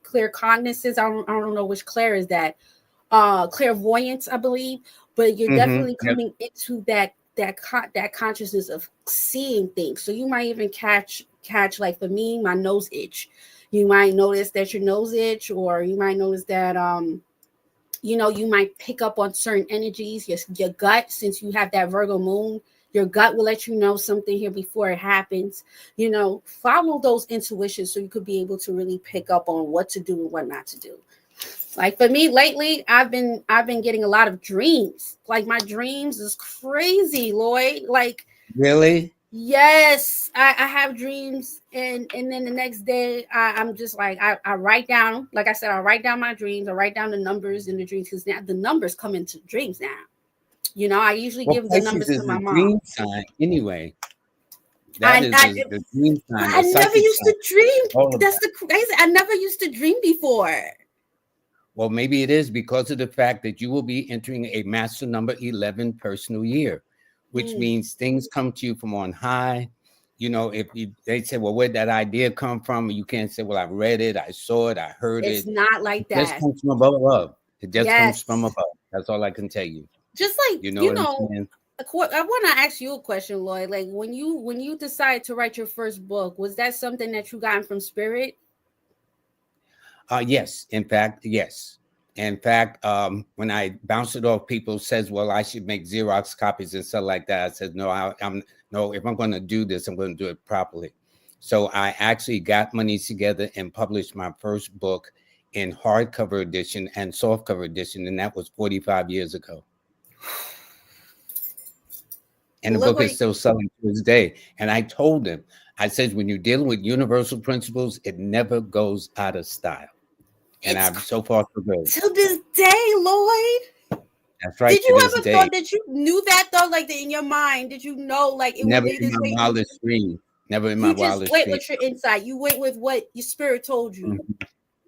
Clear cognizance. I don't know which clair is that. Clairvoyance, I believe. But you're definitely Yep. coming into that consciousness of seeing things. So you might even catch like for me, my nose itch. You might notice that your nose itch, or you might notice that you might pick up on certain energies. Your gut, since you have that Virgo moon, your gut will let you know something here before it happens. Follow those intuitions so you could be able to really pick up on what to do and what not to do. Like for me lately, I've been getting a lot of dreams. Like my dreams is crazy, Lloyd. Like, Really? yes, I have dreams, and then the next day I'm just like I write down, like I said, I write down my dreams, I write down the numbers in the dreams, because now the numbers come into dreams now. I usually Well, give the Pisces numbers to is my a mom. dream sign anyway. That I is I, the dream sign, I the never psychic used sign, to dream. all of That's that. the crazy. I never used to dream before. Well, maybe it is because of the fact that you will be entering a master number 11 personal year, which means things come to you from on high. You know, if they say, well, where'd that idea come from? You can't say, well, I read it, I saw it, I heard It's it. not like It just that. comes from above. It just comes from Yes. above. That's all I can tell you. Just like, You know what I'm saying? I want to ask you a question, Lloyd. Like when you decided to write your first book, was that something that you got from spirit? Yes. In fact, yes. In fact, when I bounce it off, people says, "Well, I should make Xerox copies and stuff like that." I said, "No, I'm no. If I'm going to do this, I'm going to do it properly." So I actually got money together and published my first book in hardcover edition and softcover edition, and that was 45 years ago. And the Look book where is still selling to this day. And I told him, I said, when you're dealing with universal principles, it never goes out of style. And it's I'm so far so good. to this day, Lloyd. That's right. Did To you this ever day. thought that you knew that though? Like in your mind, did you know like it would Never be in this my way? wildest dream. Never in my You just wildest went dream. with your insight. You went with what your spirit told you. Mhm.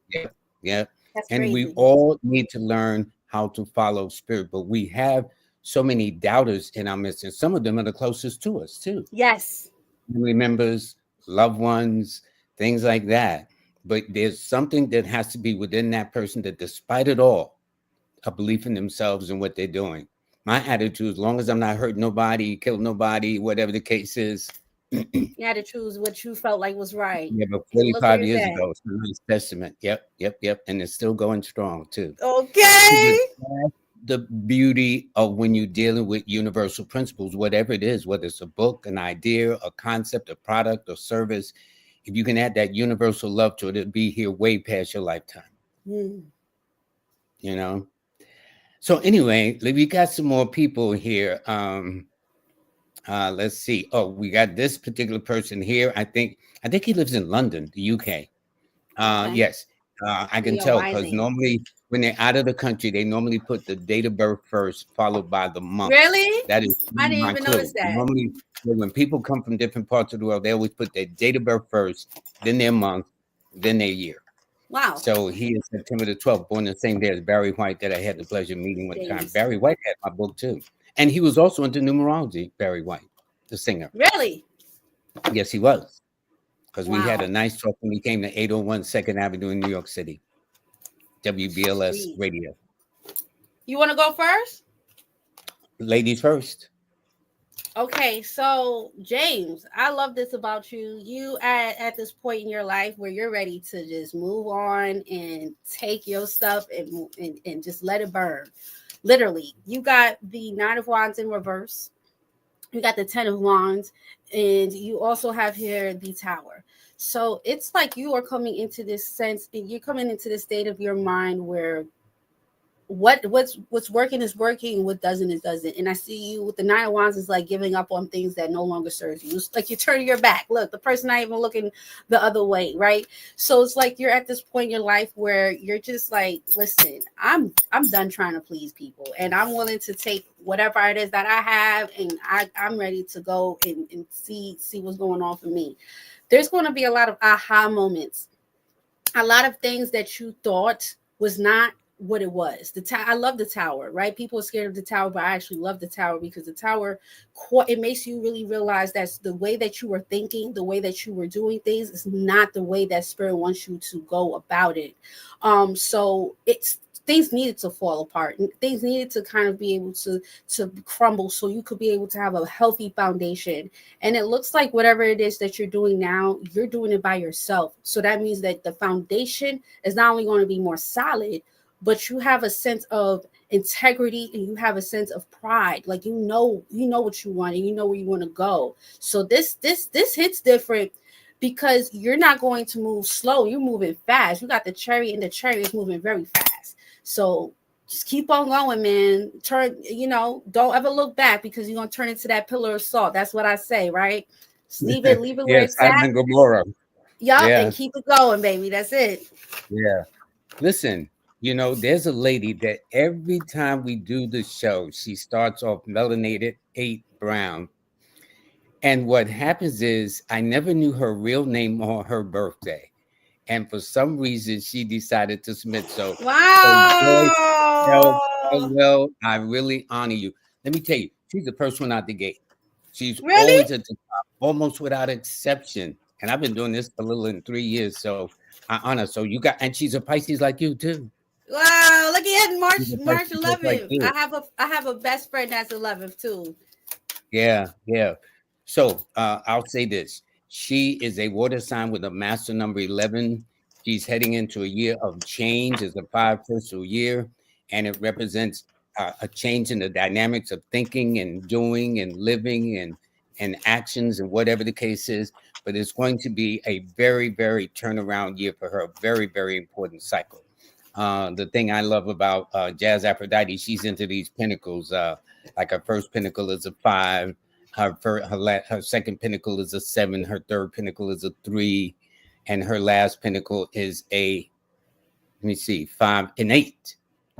Yeah. Yeah. That's And we crazy. all need to learn how to follow spirit, but we have so many doubters in our midst, and some of them are the closest to us too. Yes. Family members, loved ones, things like that. But there's something that has to be within that person that, despite it all, a belief in themselves and what they're doing. My attitude, as long as I'm not hurting nobody, kill nobody, whatever the case is. You had to choose what you felt like was right. Yeah, but And look where 45 it's years at. ago, it's a nice testament. Yep. And it's still going strong too. See, Okay. but that's the beauty of when you're dealing with universal principles, whatever it is, whether it's a book, an idea, a concept, a product, or service. If you can add that universal love to it, it'll be here way past your lifetime. You know. So anyway, we got some more people here. Let's see. Oh, we got this particular person here. I think he lives in London, the UK. Okay. Yes, I can Leo tell because Rising. normally when they're out of the country, they normally put the date of birth first, followed by the month. Really? That is I didn't my even notice clue. that. Normally, when people come from different parts of the world, they always put their date of birth first, then their month, then their year. Wow. So he is September the 12th, born the same day as Barry White that I had the pleasure of meeting one time. James. Barry White had my book too. And he was also into numerology, Barry White, the singer. Really? Yes, he was. Because we had Wow. a nice talk when he came to 801 2nd Avenue in New York City. WBLS Sweet. radio. You want to go first? Ladies first. Okay, so James, I love this about you. You at this point in your life where you're ready to just move on and take your stuff and just let it burn. Literally, you got the Nine of Wands in reverse. You got the Ten of Wands, and you also have here the Tower. So it's like you are coming into this sense, and you're coming into this state of your mind where what's working is working, what doesn't is doesn't. And I see you with the Nine of Wands is like giving up on things that no longer serves you. It's like you're turning your back. Look, the person not even looking the other way, right? So it's like you're at this point in your life where you're just like, listen, I'm done trying to please people, and I'm willing to take whatever it is that I have, and I'm ready to go and see what's going on for me. There's going to be a lot of aha moments, a lot of things that you thought was not what it was. I love the Tower, right? People are scared of the Tower, but I actually love the Tower because the Tower, it makes you really realize that the way that you were thinking, the way that you were doing things is not the way that Spirit wants you to go about it. So it's things needed to fall apart, and things needed to kind of be able to crumble so you could be able to have a healthy foundation. And it looks like whatever it is that you're doing now, you're doing it by yourself. So that means that the foundation is not only going to be more solid, but you have a sense of integrity and you have a sense of pride. Like you know what you want and you know where you want to go. So this hits different because you're not going to move slow. You're moving fast. You got the cherry, and the cherry is moving very fast. So just keep on going, man. Don't ever look back because you're gonna turn into that pillar of salt. That's what I say, right? Just leave it where Yes, it's Sodom at. and Gomorrah. Yup, and Yeah, keep it going, baby. That's it. yeah. Listen, there's a lady that every time we do the show, she starts off melanated, 8 brown. And what happens is I never knew her real name or her birthday. And for some reason, she decided to submit. So Joyce, Wow. well, I really honor you. Let me tell you, she's the first one out the gate. She's Really? always at the top, almost without exception. And I've been doing this a little in 3 years, so I honor. So you got, and she's a Pisces like you too. Wow, look at She's a March Pisces just like 11th. you. I have a best friend that's 11th too. Yeah, yeah. So I'll say this. She is a water sign with a master number 11. She's heading into a year of change. It's a 5 crystal year, and it represents a change in the dynamics of thinking and doing and living and actions and whatever the case is. But it's going to be a very, very turnaround year for her, a very, very important cycle. The thing I love about Jazz Aphrodite, she's into these pinnacles. Like her first pinnacle is a 5, her second pinnacle is a 7, her third pinnacle is a 3, and her last pinnacle is a, let me see, 5 and 8.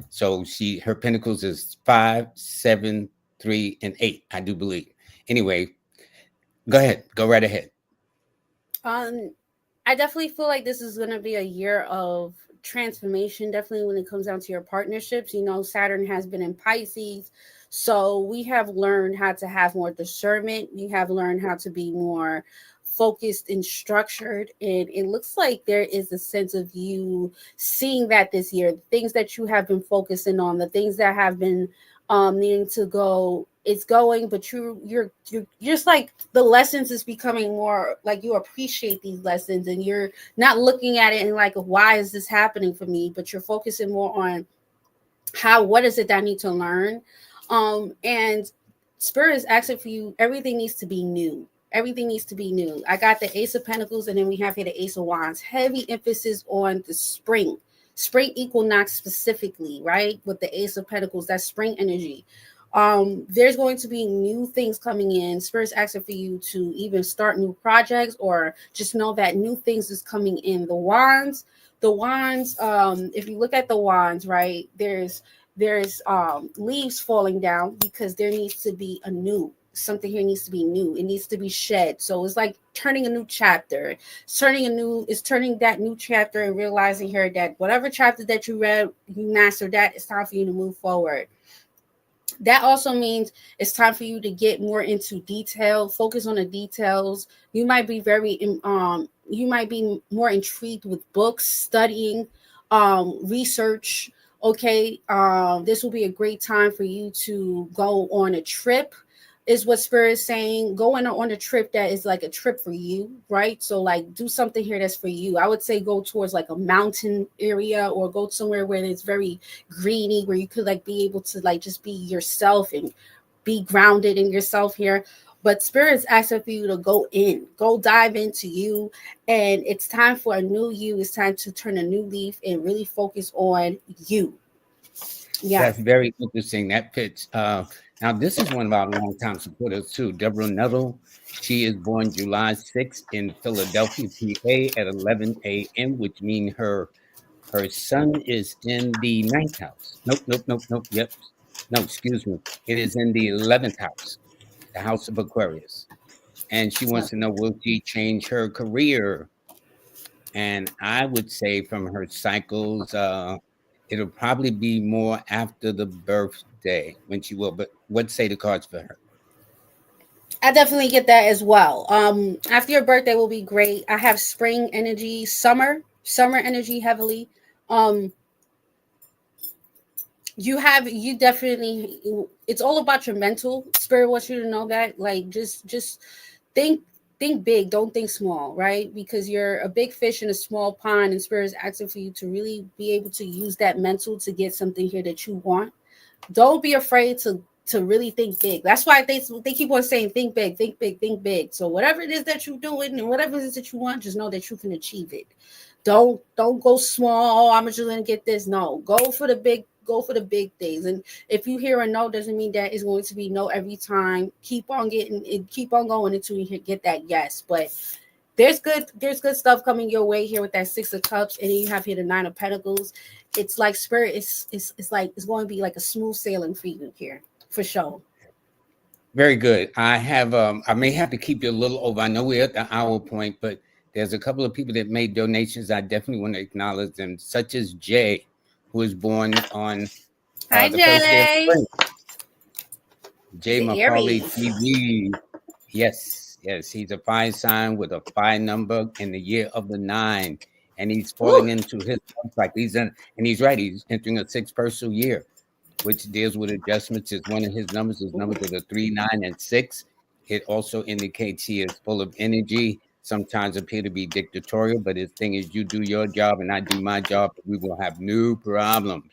So her pinnacles is 5, 7, 3, and 8. I do believe. Anyway, go ahead, go right ahead. I definitely feel like this is going to be a year of transformation. Definitely when it comes down to your partnerships, you know, Saturn has been in Pisces. So we have learned how to have more discernment. We have learned how to be more focused and structured. And it looks like there is a sense of you seeing that this year, the things that you have been focusing on, the things that have been needing to go, it's going, but you're just like the lessons is becoming more like you appreciate these lessons, and you're not looking at it and like, why is this happening for me, but you're focusing more on what is it that I need to learn. And Spirit is asking for you, everything needs to be new. Everything needs to be new. I got the Ace of Pentacles, and then we have here the Ace of Wands. Heavy emphasis on the spring equinox specifically, right? With the Ace of Pentacles, that's spring energy. There's going to be new things coming in. Spirit's asking for you to even start new projects, or just know that new things is coming in. The wands, if you look at the wands, right, there's leaves falling down because there needs to be something here needs to be new. It needs to be shed. So it's like turning a new chapter. It's turning that new chapter and realizing here that whatever chapter that you read, you mastered that. It's time for you to move forward. That also means it's time for you to get more into detail, focus on the details. You might be more intrigued with books, studying, research. Okay. This will be a great time for you to go on a trip, is what Spirit is saying. Going on a trip that is like a trip for you, right? So like do something here that's for you. I would say go towards like a mountain area, or go somewhere where it's very greeny, where you could like be able to like just be yourself and be grounded in yourself here. But Spirit is asking for you to go dive into you, and it's time for a new you. It's time to turn a new leaf and really focus on you. Yeah. That's very interesting. That fits. Now, this is one of our longtime supporters too, Deborah Nettle. She is born July 6th in Philadelphia, PA at 11 a.m., which means her sun is in the 9th house. Nope. Yep. No, excuse me. It is in the 11th house, the house of Aquarius. And she wants to know, will she change her career? And I would say from her cycles, it'll probably be more after the birthday when she will. But what say the cards for her? I definitely get that as well. After your birthday will be great. I have spring energy, summer energy heavily. Um, you definitely, it's all about your mental. Spirit wants you to know that, like, just think big, don't think small, right? Because you're a big fish in a small pond, and Spirit is asking for you to really be able to use that mental to get something here that you want. Don't be afraid to really think big. That's why they keep on saying think big, think big, think big. So whatever it is that you're doing and whatever it is that you want, just know that you can achieve it. Don't go small. Oh, I'm just gonna get this. No, go for the big things. And if you hear a no, doesn't mean that it's going to be no every time. Keep on going until you get that yes. But there's good stuff coming your way here with that 6 of Cups, and then you have here the 9 of Pentacles. It's like Spirit is like it's going to be like a smooth sailing for you here, for sure. Very good. I may have to keep you a little over. I know we're at the hour point, but there's a couple of people that made donations. I definitely want to acknowledge them, such as Jay, who was born on Hi, the first day of Jay. spring. Is Jay it Macaulay Aries? TV. Yes, yes, he's a fire sign with a fire number in the year of the 9, and he's Woo. falling into his like he's in, and he's right. He's entering a 6 personal year, which deals with adjustments. Is one of his numbers. His numbers are the 3, 9, and 6. It also indicates he is full of energy. Sometimes appear to be dictatorial, but his thing is, you do your job and I do my job. We will have no problems.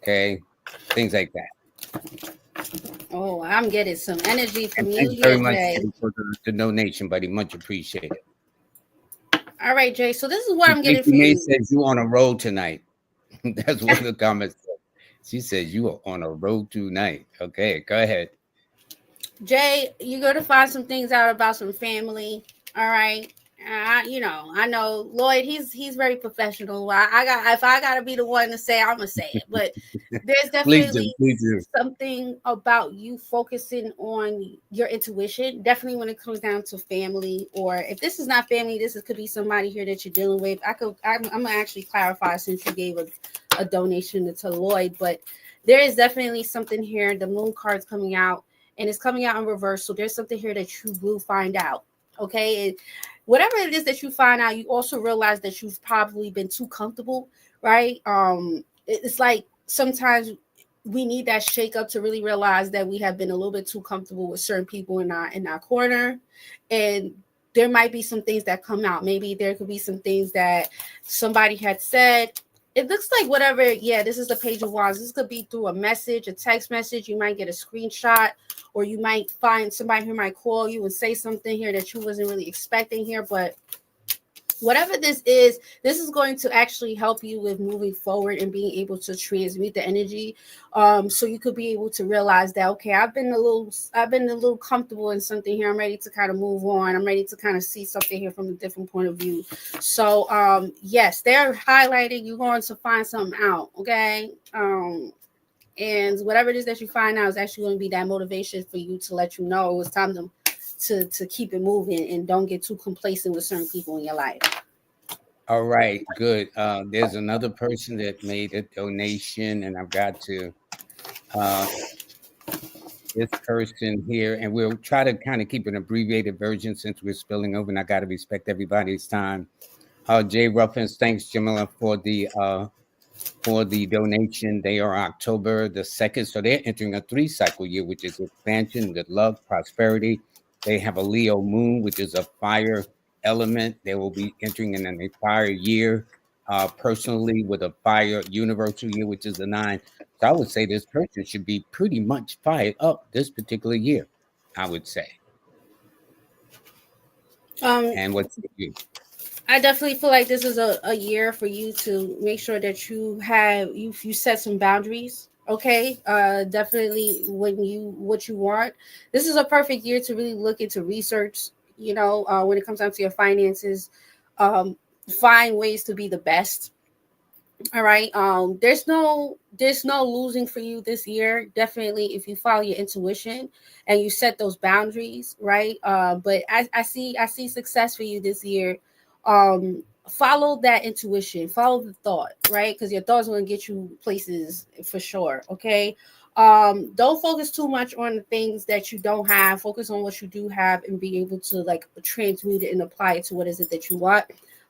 Okay, things like that. Oh, I'm getting some energy And from you thanks very here, much, Jay. Jay, for the donation, buddy. Much appreciated. All right, Jay. So this is what And I'm getting Tracy for May you. says you on a roll tonight. That's one of the comments. She says you are on a roll tonight. Okay, go ahead. Jay, you're gonna find some things out about some family. All right. I know Lloyd. He's very professional. I got if I gotta be the one to say, I'm gonna say it. But there's Please do, definitely please do. something about you focusing on your intuition. Definitely when it comes down to family, or if this is not family, could be somebody here that you're dealing with. I'm gonna actually clarify since you gave a donation to Lloyd, but there is definitely something here. The moon card's coming out, and it's coming out in reverse. So there's something here that you will find out. Okay. And whatever it is that you find out, you also realize that you've probably been too comfortable, right? It's like sometimes we need that shake up to really realize that we have been a little bit too comfortable with certain people in our corner. And there might be some things that come out. Maybe there could be some things that somebody had said. It looks like whatever, yeah, this is the Page of Wands. This could be through a message, a text message. You might get a screenshot, or you might find somebody who might call you and say something here that you wasn't really expecting here. But whatever this is going to actually help you with moving forward and being able to transmute the energy, so you could be able to realize that, okay, I've been a little comfortable in something here. I'm ready to kind of move on. I'm ready to kind of see something here from a different point of view. So yes, they're highlighting you're going to find something out. Okay. And whatever it is that you find out is actually going to be that motivation for you to let you know it's time to keep it moving and don't get too complacent with certain people in your life. All right, good. There's another person that made a donation, and I've got to uh, this person here, and we'll try to kind of keep an abbreviated version since we're spilling over, and I got to respect everybody's time. Jay Ruffins, thanks, Jamila, for the donation. They are October the 2nd, so they're entering a 3 cycle year, which is expansion, good luck, prosperity. They have a Leo moon, which is a fire element. They will be entering in an fire year, personally, with a fire universal year, which is the 9. So I would say this person should be pretty much fired up this particular year, I would say. Um, And what's you? I definitely feel like this is a year for you to make sure that you set some boundaries. Okay. Definitely when you what you want. This is a perfect year to really look into research, when it comes down to your finances. Um, find ways to be the best. All right. There's no losing for you this year. Definitely if you follow your intuition and you set those boundaries, right? But I see success for you this year. Follow that intuition, follow the thought, right? Because your thoughts going to get you places for sure. Okay. Don't focus too much on the things that you don't have. Focus on what you do have and be able to like transmute it and apply it to what is it that you want.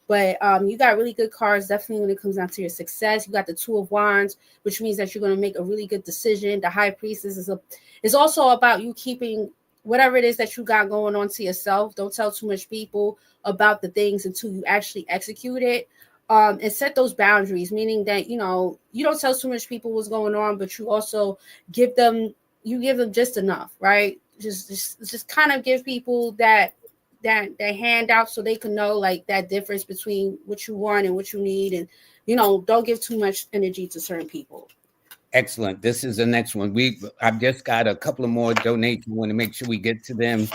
But you got really good cards, definitely when it comes down to your success. You got the Two of Wands, which means that you're going to make a really good decision. The High Priestess is also about you keeping whatever it is that you got going on to yourself. Don't tell too much people about the things until you actually execute it. And set those boundaries, meaning that you don't tell too much people what's going on, but you also give them give them just enough, right? Just kind of give people that handout so they can know like that difference between what you want and what you need, and don't give too much energy to certain people. Excellent. This is the next one. I've just got a couple of more donations. I want to make sure we get to them.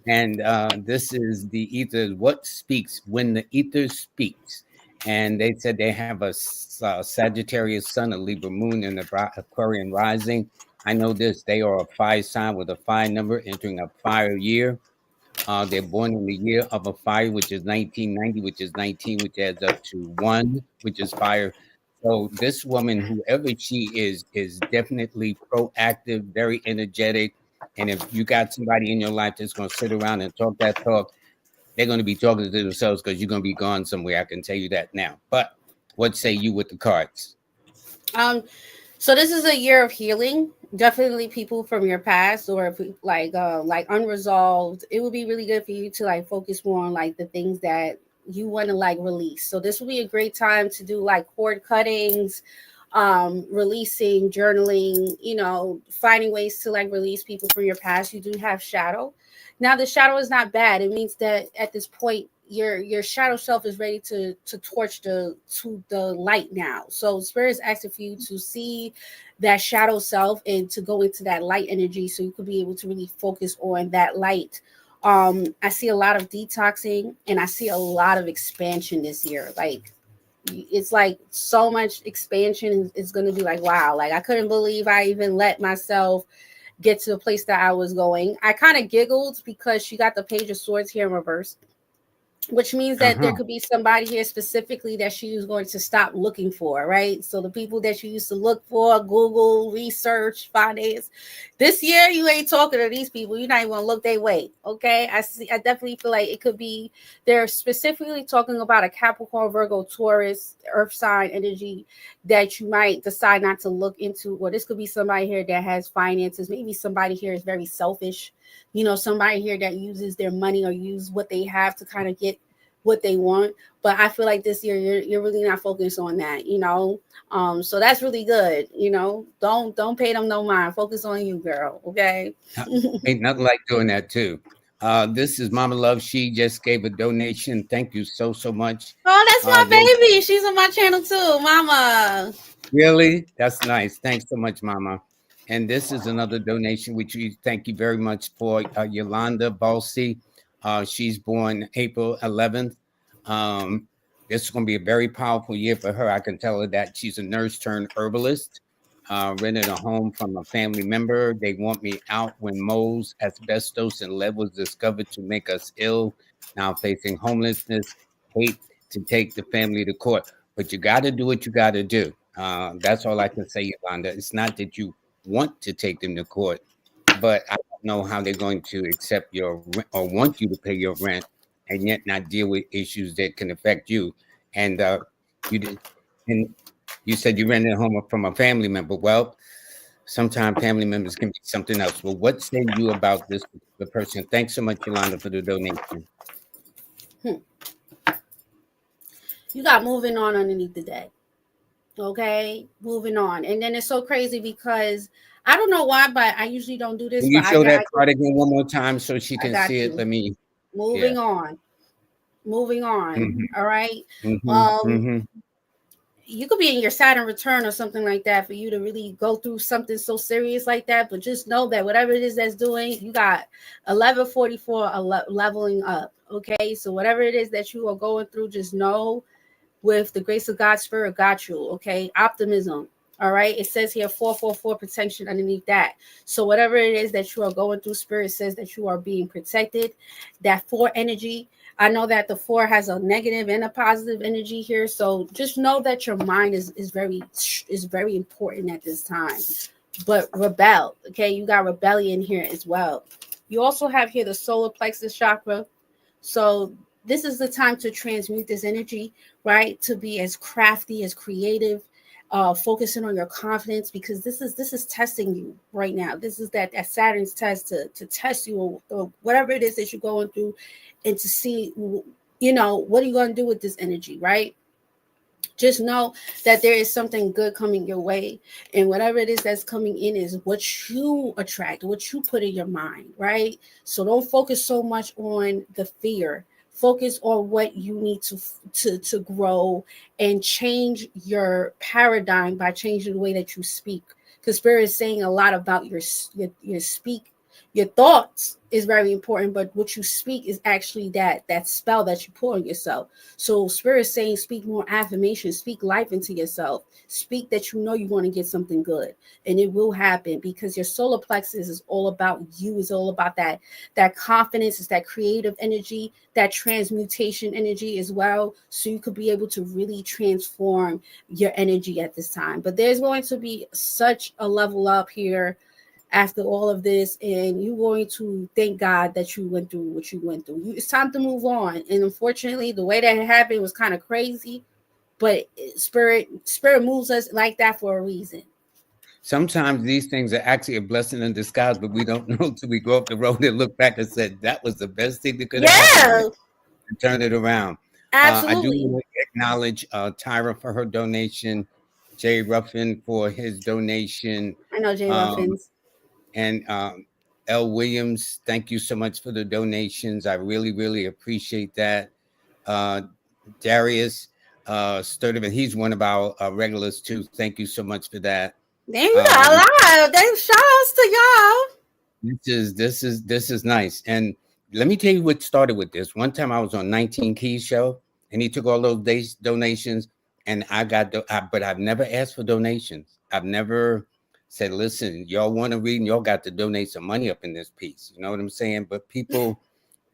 And this is the ether. What speaks when the ether speaks? And they said they have a Sagittarius sun, a Libra moon, and a Aquarian rising. I know this. They are a fire sign with a fire number entering a fire year. They're born in the year of a fire, which is 1990, which is 19, which adds up to 1, which is fire. So this woman, whoever she is definitely proactive, very energetic. And if you got somebody in your life that's going to sit around and talk that talk, they're going to be talking to themselves because you're going to be gone somewhere. I can tell you that now. But what say you with the cards? So this is a year of healing. Definitely people from your past or if like unresolved. It would be really good for you to like focus more on like the things that you want to like release. So this would be a great time to do like cord cuttings, releasing, journaling, finding ways to like release people from your past. You do have shadow. Now the shadow is not bad. It means that at this point your shadow self is ready to torch the light now. So spirit is asking for you to see that shadow self and to go into that light energy so you could be able to really focus on that light. I see a lot of detoxing and I see a lot of expansion this year. Like it's like so much expansion is going to be like, wow, like I couldn't believe I even let myself get to the place that I was going. I kind of giggled because she got the Page of Swords here in reverse, which means that there could be somebody here specifically that she was going to stop looking for, right? So the people that you used to look for, Google, research, finance, this year you ain't talking to these people. You're not even gonna look their way, okay? I definitely feel like it could be they're specifically talking about a Capricorn, Virgo, Taurus, Earth sign energy that you might decide not to look into. Or this could be somebody here that has finances. Maybe somebody here is very selfish. Somebody here that uses their money or use what they have to kind of get what they want. But I feel like this year you're really not focused on that, so that's really good. Don't pay them no mind. Focus on you, girl. Okay. Ain't nothing like doing that too. This is Mama Love. She just gave a donation. Thank you so much. Oh, that's my baby. She's on my channel too, Mama. Really? That's nice. Thanks so much, Mama. And this is another donation, which we thank you very much for. Yolanda Balsi. She's born April 11th. This is going to be a very powerful year for her. I can tell her that she's a nurse turned herbalist. Rented a home from a family member. They want me out when moles, asbestos, and lead was discovered to make us ill. Now facing homelessness, hate to take the family to court. But you got to do what you got to do. That's all I can say, Yolanda. It's not that you want to take them to court, but I don't know how they're going to accept your rent or want you to pay your rent and yet not deal with issues that can affect you. And you did, and you said you rented a home from a family member. Well, sometimes family members can be something else. Well, what say you about this particular person? Thanks so much, Yolanda, for the donation. You got moving on underneath the deck. Okay, moving on. And then it's so crazy because I don't know why, but I usually don't do this. Can you But show that card again one more time so she I can got see it? you. Let me. Moving on. Moving on. Mm-hmm. All right. Mm-hmm. You could be in your Saturn return or something like that for you to really go through something so serious like that. But just know that whatever it is that's doing, you got 1144 leveling up. Okay. So whatever it is that you are going through, just know with the grace of God, Spirit got you. Okay. Optimism. All right. It says here 444 protection underneath that. So whatever it is that you are going through, Spirit says that you are being protected. That 4 energy. I know that the 4 has a negative and a positive energy here. So just know that your mind is very important at this time. But rebel. Okay. You got rebellion here as well. You also have here the solar plexus chakra. So this is the time to transmute this energy, right? To be as crafty, as creative, focusing on your confidence, because this is testing you right now. This is that Saturn's test to test you or whatever it is that you're going through, and to see, what are you going to do with this energy, right? Just know that there is something good coming your way, and whatever it is that's coming in is what you attract, what you put in your mind, right? So don't focus so much on the fear. Focus on what you need to grow and change your paradigm by changing the way that you speak. Because Spirit is saying a lot about your speak. Your thoughts is very important, but what you speak is actually that spell that you put on yourself. So Spirit is saying speak more affirmation, speak life into yourself, speak that you know you want to get something good, and it will happen, because your solar plexus is all about you. It's all about that confidence. It's that creative energy, that transmutation energy as well. So you could be able to really transform your energy at this time. But there's going to be such a level up here after all of this, and you're going to thank God that you went through what you went through. It's time to move on. And unfortunately, the way that it happened was kind of crazy, but spirit moves us like that for a reason. Sometimes these things are actually a blessing in disguise, but we don't know till we go up the road and look back and said that was the best thing that could have happened to me Yeah, to turn it around. I do absolutely. want to acknowledge Tyra for her donation, Jay Ruffin for his donation, I know Jay um, Ruffins. and L. Williams. Thank you so much for the donations. I really, really appreciate that. Uh, Darius Sturtevant, he's one of our regulars too. Thank you so much for that. Damn, you got a Um, lot. Damn, shout outs to y'all. this is nice. And let me tell you what started with this. One time I was on 19 Keys show, and he took all those days donations, and but I've never asked for donations. I've never said, "Listen, y'all want to read, and y'all got to donate some money up in this piece." You know what I'm saying? But people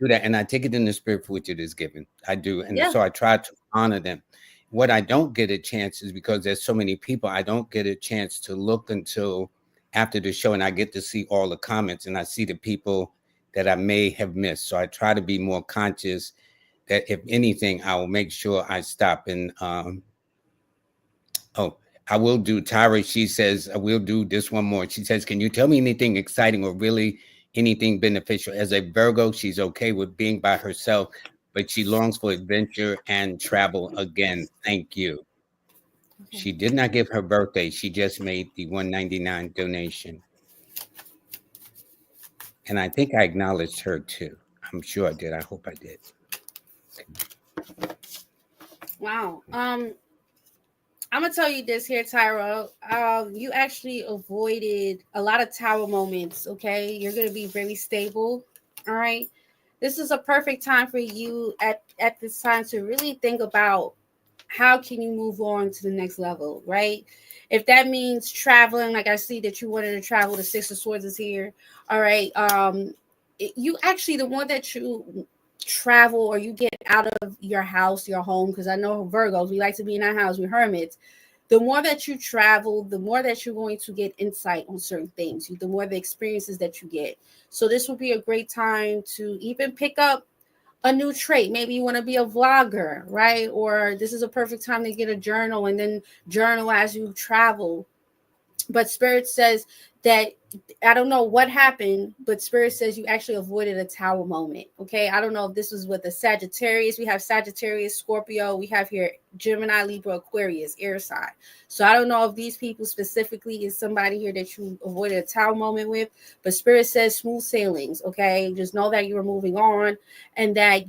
do that, and I take it in the spirit for which it is given. I do, and Yeah. so I try to honor them. What I don't get a chance is because there's so many people. I don't get a chance to look until after the show, and I get to see all the comments, and I see the people that I may have missed. So I try to be more conscious that if anything, I will make sure I stop and oh, I will do. Tyra, she says, I will do this one more. She says, can you tell me anything exciting or really anything beneficial? As a Virgo, she's okay with being by herself, but she longs for adventure and travel again. Thank you. Okay. She did not give her birthday. She just made the 199 donation. And I think I acknowledged her too. I'm sure I did. I hope I did. Wow. I'm gonna tell you this here, Tyra. You actually avoided a lot of tower moments. Okay, you're gonna be very stable. All right. This is a perfect time for you at this time to really think about how can you move on to the next level, right? If that means traveling, like I see that you wanted to travel, the Six of Swords is here. All right. You actually, the more that you travel or you get out of your house, your home, because I know Virgos, we like to be in our house, we're hermits. The more that you travel, the more that you're going to get insight on certain things, the more the experiences that you get. So this will be a great time to even pick up a new trait. Maybe you want to be a vlogger, right? Or this is a perfect time to get a journal and then journal as you travel. But Spirit says that I don't know what happened, but Spirit says you actually avoided a tower moment. Okay. I don't know if this was with the Sagittarius. We have Sagittarius, Scorpio. We have here Gemini, Libra, Aquarius, air sign. So I don't know if these people specifically is somebody here that you avoided a tower moment with, but Spirit says smooth sailings. Okay. Just know that you're moving on and that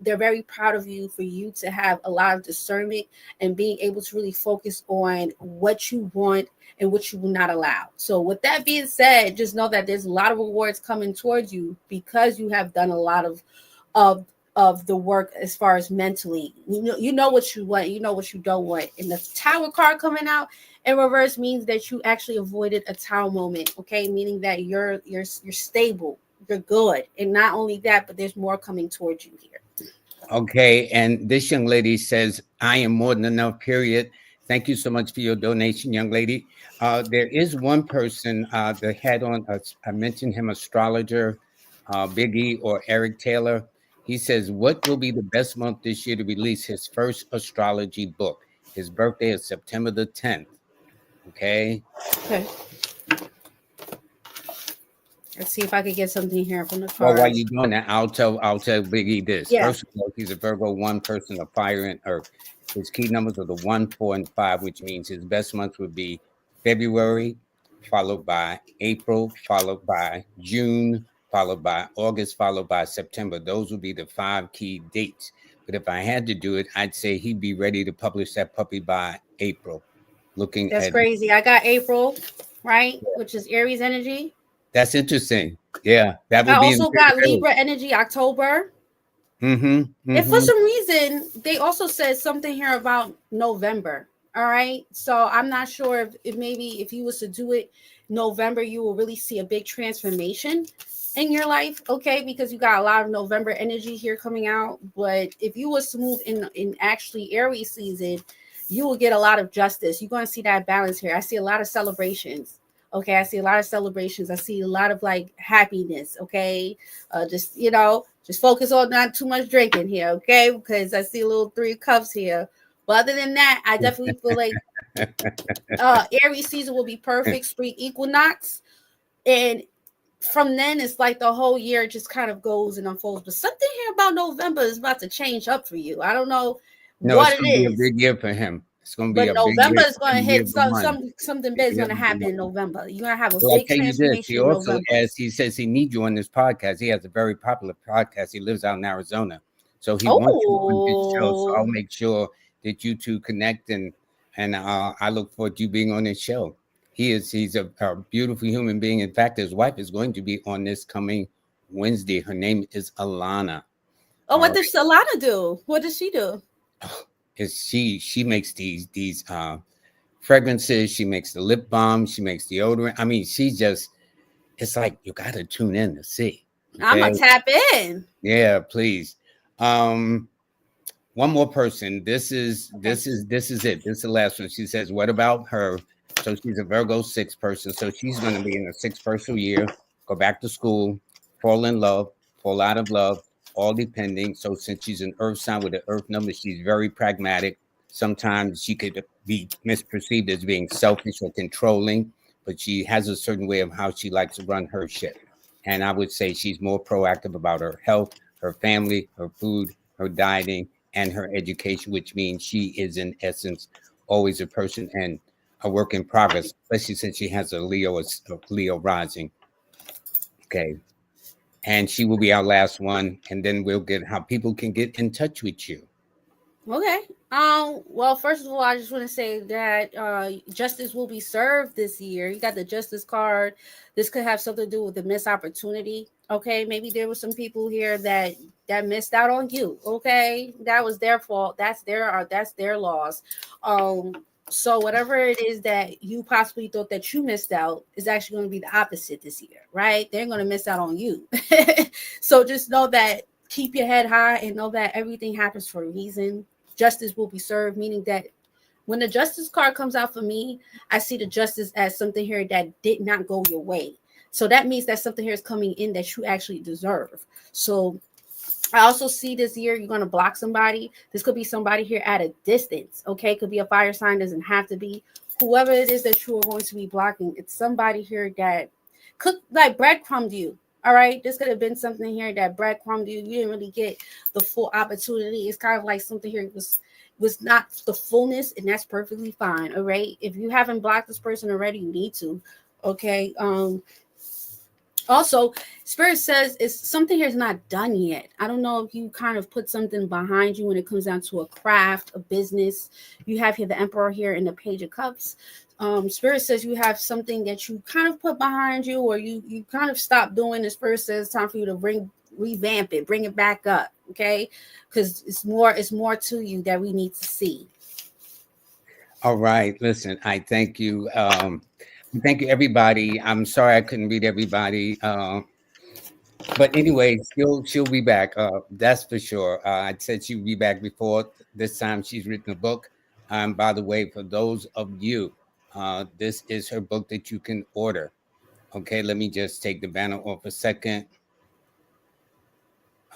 they're very proud of you for you to have a lot of discernment and being able to really focus on what you want and what you will not allow. So with that being said, just know that there's a lot of rewards coming towards you because you have done a lot of of the work as far as mentally. You know what you want, you know what you don't want. And the tower card coming out in reverse means that you actually avoided a tower moment, okay? Meaning that you're stable, you're good. And not only that, but there's more coming towards you here. Okay. And this young lady says, I am more than enough, period. Thank you so much for your donation, young lady. There is one person that had on, I mentioned him, astrologer, Biggie or Eric Taylor. He says, what will be the best month this year to release his first astrology book? His birthday is September the 10th. Okay. Okay. Let's see if I could get something here from the Well, while cards. you're doing that, I'll tell Biggie this. Yeah, First of all, he's a Virgo one person of fire and earth. His key numbers are the 1, 4, and 5, which means his best months would be February, followed by April, followed by June, followed by August, followed by September. Those would be the 5 key dates. But if I had to do it, I'd say he'd be ready to publish that puppy by April. Looking that's at crazy. I got April, right, which is Aries energy. That's interesting. Yeah, that I would be in also got Libra energy, October. mm-hmm. And for Mm-hmm. some reason, they also said something here about November. All right. So I'm not sure if maybe if you was to do it November, you will really see a big transformation in your life. Okay, because you got a lot of November energy here coming out. But if you was to move in actually Aries season, you will get a lot of justice. You're going to see that balance here. I see a lot of celebrations. Okay, I see a lot of celebrations. I see a lot of like happiness. Okay, just just focus on not too much drinking here. Okay, because I see a little 3 cups here. But other than that, I definitely feel like Aries season will be perfect. Spring equinox, and from then it's like the whole year just kind of goes and unfolds. But something here about November is about to change up for you. I don't know No, what it's it going to be a is, big year for him. It's going to be but a big November year is for going to him, year hit of the month. something big is Year going of to the happen in month. November. You're going to have a Well, I'll big tell you this. He transformation in also, November. as he says, he needs you on this podcast. He has a very popular podcast. He lives out in Arizona, so he wants you on this show. So I'll Oh, make sure that you two connect, and I look forward to you being on this show. He's a beautiful human being. In fact, his wife is going to be on this coming Wednesday. Her name is Alana. oh, All what right. does Solana do? What does she do? Is she makes these fragrances. She makes the lip balm. She makes deodorant. I mean, she just, it's like you got to tune in to see. I'm Okay. gonna tap in. Yeah, please. Um, One more person. This is Okay. it. This is the last one. She says, "What about her?" So she's a Virgo 6 person. So she's going to be in a 6 person year. Go back to school, fall in love, fall out of love, all depending. So since she's an Earth sign with an Earth number, she's very pragmatic. Sometimes she could be misperceived as being selfish or controlling, but she has a certain way of how she likes to run her ship. And I would say she's more proactive about her health, her family, her food, her dieting, and her education, which means she is in essence always a person and a work in progress, especially since she has a Leo rising. Okay. And she will be our last one. And then we'll get how people can get in touch with you. Okay. Well, first of all, I just want to say that justice will be served this year. You got the justice card. This could have something to do with the missed opportunity. Okay, maybe there were some people here that missed out on you. Okay, that was their fault. That's their loss. Um, so whatever it is that you possibly thought that you missed out is actually going to be the opposite this year, right? They're going to miss out on you. So just know that, keep your head high and know that everything happens for a reason. Justice will be served, meaning that when the justice card comes out for me, I see the justice as something here that did not go your way. So that means that something here is coming in that you actually deserve. So I also see this year you're going to block somebody. This could be somebody here at a distance. Okay, could be a fire sign, doesn't have to be. Whoever it is that you are going to be blocking, it's somebody here that could like breadcrumbed you. All right, this could have been something here that breadcrumbed you. You didn't really get the full opportunity. It's kind of like something here was not the fullness, and that's perfectly fine. All right, if you haven't blocked this person already, you need to. Okay, also, Spirit says it's something here is not done yet. I don't know if you kind of put something behind you when it comes down to a craft, a business. You have here the Emperor here in the Page of Cups. Spirit says you have something that you kind of put behind you, or you kind of stop doing. This Spirit says it's time for you to revamp it, bring it back up, okay? Because it's more to you that we need to see. All right. Listen, I thank you. Thank you, everybody. I'm sorry I couldn't read everybody. But anyway, she'll be back. That's for sure. I said she'll be back before. This time she's written a book. By the way, for those of you, this is her book that you can order. Okay, let me just take the banner off a second.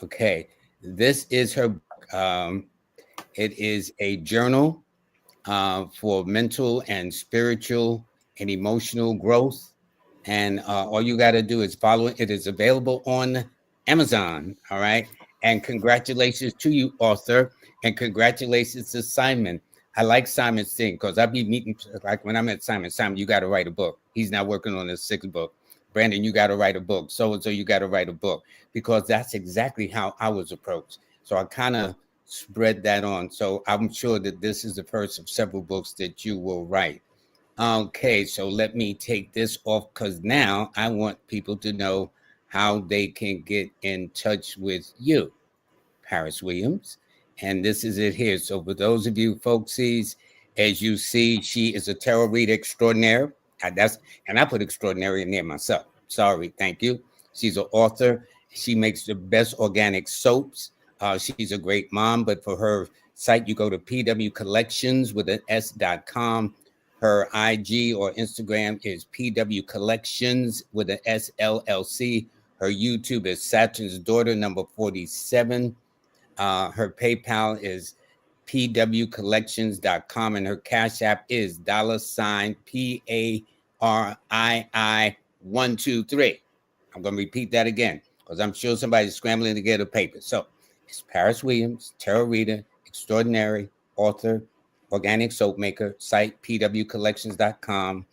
Okay, this is her book. It is a journal for mental and spiritual and emotional growth. And all you got to do is follow it. It is available on Amazon. All right. And congratulations to you, author. And congratulations to Simon. I like Simon's thing because I be meeting, like when I met Simon, Simon, you got to write a book. He's now working on his 6th book. Brandon, you got to write a book. So and so, you got to write a book because that's exactly how I was approached. So I kind of spread that on. So I'm sure that this is the first of several books that you will write. Okay, so let me take this off because now I want people to know how they can get in touch with you, Paris Williams. And this is it here. So for those of you folksies, as you see, she is a tarot reader extraordinaire. And I put extraordinary in there myself. Sorry, thank you. She's an author. She makes the best organic soaps. She's a great mom, but for her site, you go to pwcollections with an s.com. Her IG or Instagram is PW Collections with an SLLC. Her YouTube is Saturn's Daughter number 47. Her PayPal is pwcollections.com, and her Cash App is $PARII123. I'm going to repeat that again because I'm sure somebody's scrambling to get a paper. So it's Paris Williams, tarot reader, extraordinary, author, organic soap maker, site pwcollections.com,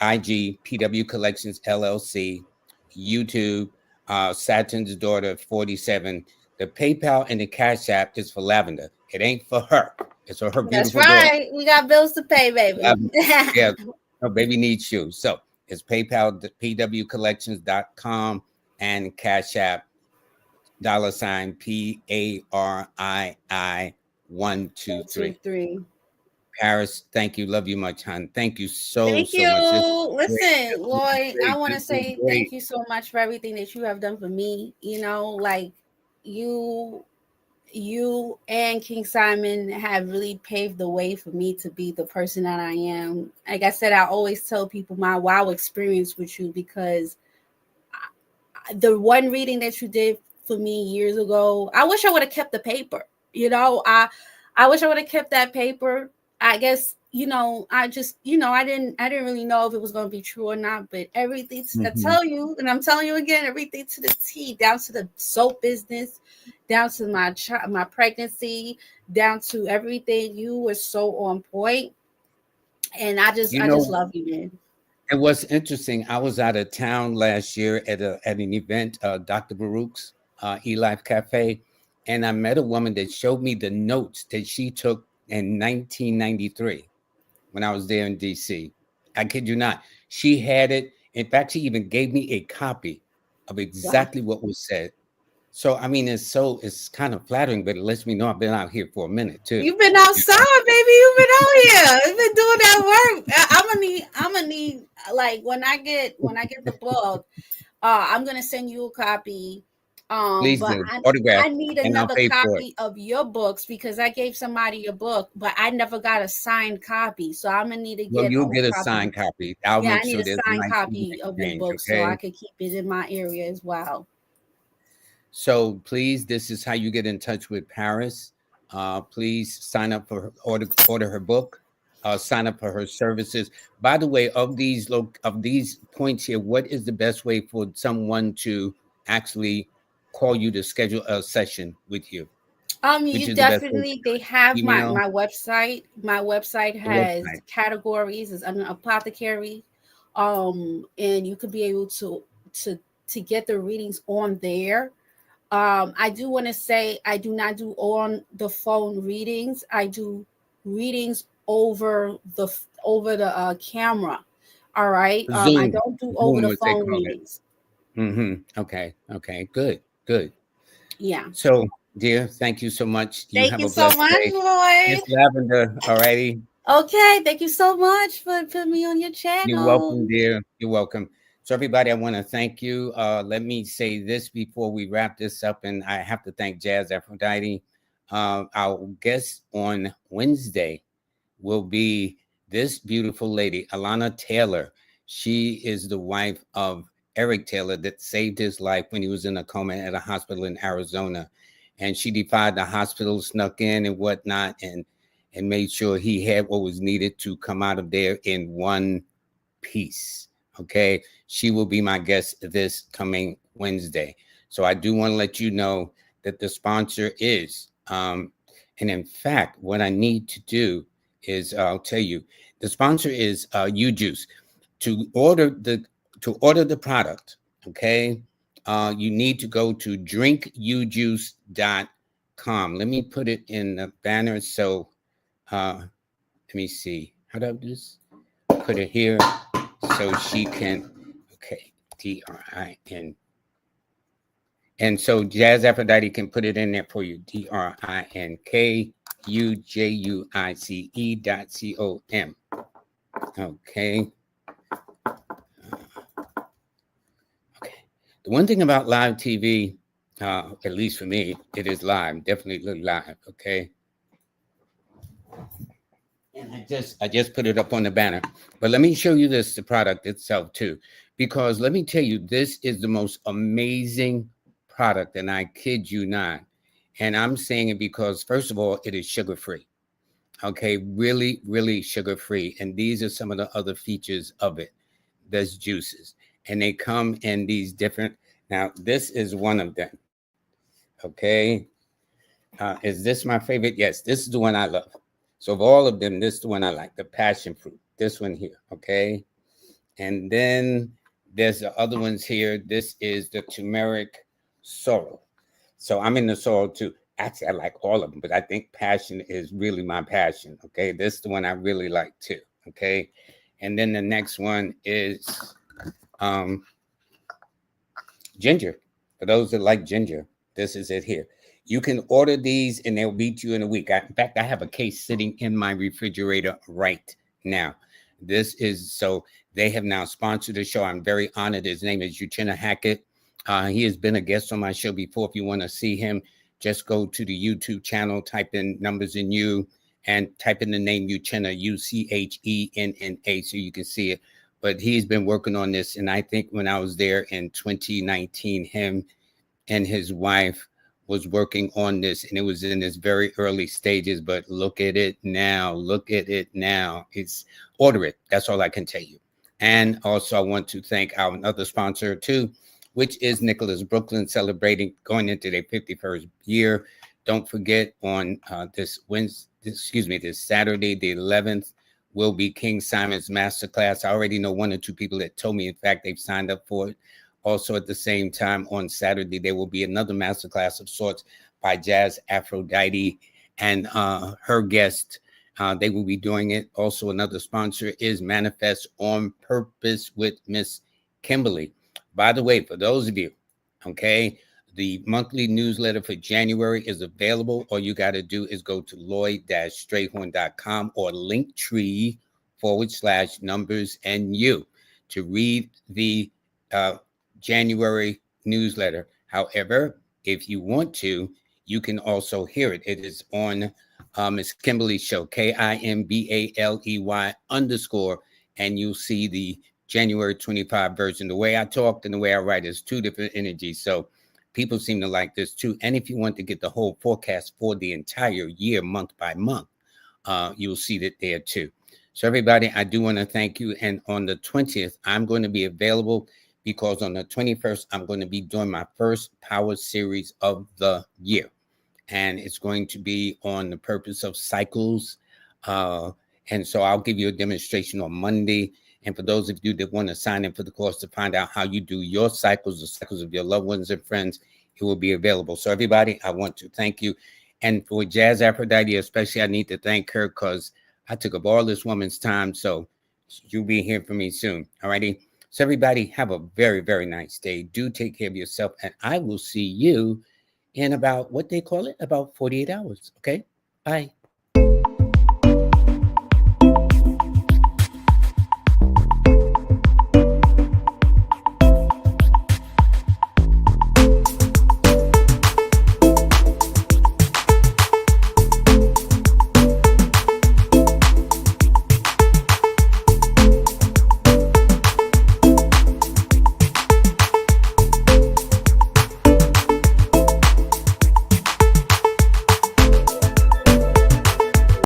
IG PW Collections LLC, YouTube Saturn's Daughter 47. The PayPal and the Cash App is for Lavender. It ain't for her. It's for her That's beautiful daughter. right. We got bills to pay, baby. Yeah, her baby needs shoes. So it's PayPal, pwcollections.com, and Cash App $PARII123. Paris, thank you. Love you much, hon. Thank you so Thank you. much. Listen, Lloyd, I want to This was say great. thank you so much for everything that you have done for me. You know, like you and King Simon have really paved the way for me to be the person that I am. Like I said, I always tell people my wow experience with you, because the one reading that you did for me years ago, I wish I would have kept the paper. You know, I wish I would have kept that paper. I guess, you know, I just, you know, I didn't really know if it was going to be true or not, but everything I tell you, and I'm telling you again, everything to the T, down to the soap business, down to my pregnancy, down to everything. You were so on point, and I just love you, man. And what's interesting, I was out of town last year at an event, Dr. Baruch's eLife Cafe, and I met a woman that showed me the notes that she took in 1993 when I was there in DC. I kid you not. She had it. In fact, she even gave me a copy of exactly what was said. So I mean, it's kind of flattering, but it lets me know I've been out here for a minute too. You've been outside, baby. You've been out here. You've been doing that work. I'm gonna need like when I get the book, I'm gonna send you a copy. Please But do. Autograph, I need and I'll another pay for it. copy of your books, because I gave somebody a book, but I never got a signed copy. So I'm gonna need to Well, get you'll a get a copy. signed copy. I'll Yeah, make I need sure a there's a signed nice even copy of your exchange. book so Okay. I could keep it in my area as well. So please, this is how you get in touch with Paris. Please sign up for order her book. Sign up for her services. By the way, of these points here, what is the best way for someone to actually call you to schedule a session with you? Which You is the best way? definitely, they have Email, my website. My website the has website. categories, is under apothecary. And you could be able to to get the readings on there. I do want to say I do not do on the phone readings. I do readings over the camera. All right. I Zoom. don't do over Zoom, the as they phone call it. readings. Okay. Okay. Good. Good. Yeah. So, dear, thank you so much. You Thank have you a so blessed much, day. Lloyd. It's Lavender. All righty. Okay, thank you so much for putting me on your You're channel. welcome, dear. You're welcome. So, everybody, I want to thank you. Let me say this before we wrap this up, and I have to thank Jazz Aphrodite. Our guest on Wednesday will be this beautiful lady, Alana Taylor. She is the wife of Eric Taylor that saved his life when he was in a coma at a hospital in Arizona. And she defied the hospital, snuck in and whatnot, and made sure he had what was needed to come out of there in one piece. Okay. She will be my guest this coming Wednesday. So I do want to let you know that the sponsor is, and in fact, what I need to do is I'll tell you, the sponsor is UJuice. To order the product, okay, you need to go to drinkujuice.com. Let me put it in the banner. So let me see. How do I do this? Put it here so she can, okay, DRIN. And so Jazz Aphrodite can put it in there for you. DRINKUJUICE.com. Okay. Okay. The one thing about live TV, at least for me, it is live, definitely live. Okay. And I just put it up on the banner. But let me show you this, the product itself too, because let me tell you, this is the most amazing product, and I kid you not. And I'm saying it because first of all, it is sugar free. Okay, really, really sugar free. And these are some of the other features of it. There's juices, and they come in these different. Now, this is one of them. Okay, is this my favorite? Yes, this is the one I love. So of all of them, this is the one I like, the passion fruit. This one here, okay? And then there's the other ones here. This is the turmeric sorrel. So I'm in the sorrel too. Actually, I like all of them, but I think passion is really my passion, okay? This is the one I really like too, okay? And then the next one is um, ginger. For those that like ginger, this is it here. You can order these and they'll be to you in a week. In fact, I have a case sitting in my refrigerator right now. This is so they have now sponsored the show. I'm very honored. His name is Uchenna Hackett. He has been a guest on my show before. If you want to see him, just go to the YouTube channel, type in Numbers in You, and type in the name Uchenna, Uchenna, so you can see it. But he's been working on this. And I think when I was there in 2019, him and his wife was working on this, and it was in its very early stages. But look at it now. Look at it now. It's order it. That's all I can tell you. And also, I want to thank our another sponsor too, which is Nicholas Brooklyn, celebrating going into their 51st year. Don't forget on this Saturday, the 11th, will be King Simon's Masterclass. I already know one or two people that told me, in fact, they've signed up for it. Also, at the same time, on Saturday, there will be another masterclass of sorts by Jazz Aphrodite and her guest. They will be doing it. Also, another sponsor is Manifest on Purpose with Miss Kimberly. By the way, for those of you, okay, the monthly newsletter for January is available. All you got to do is go to Lloyd-Strayhorn.com or Linktree/Numbers and You to read the January newsletter. However, if you want to, you can also hear it. It is on Miss Kimberly's show, KIMBALEY_, and you'll see the January 25 version. The way I talk and the way I write is two different energies. So people seem to like this too. And if you want to get the whole forecast for the entire year, month by month, you'll see that there too. So everybody, I do want to thank you. And on the 20th, I'm going to be available because on the 21st, I'm going to be doing my first power series of the year. And it's going to be on the purpose of cycles. And so I'll give you a demonstration on Monday. And for those of you that want to sign in for the course to find out how you do your cycles, the cycles of your loved ones and friends, it will be available. So everybody, I want to thank you. And for Jazz Aphrodite, especially, I need to thank her because I took up all this woman's time. So you'll be hearing from me soon. All righty. So everybody, have a very, very nice day. Do take care of yourself. And I will see you in about, what they call it, about 48 hours. Okay? Bye.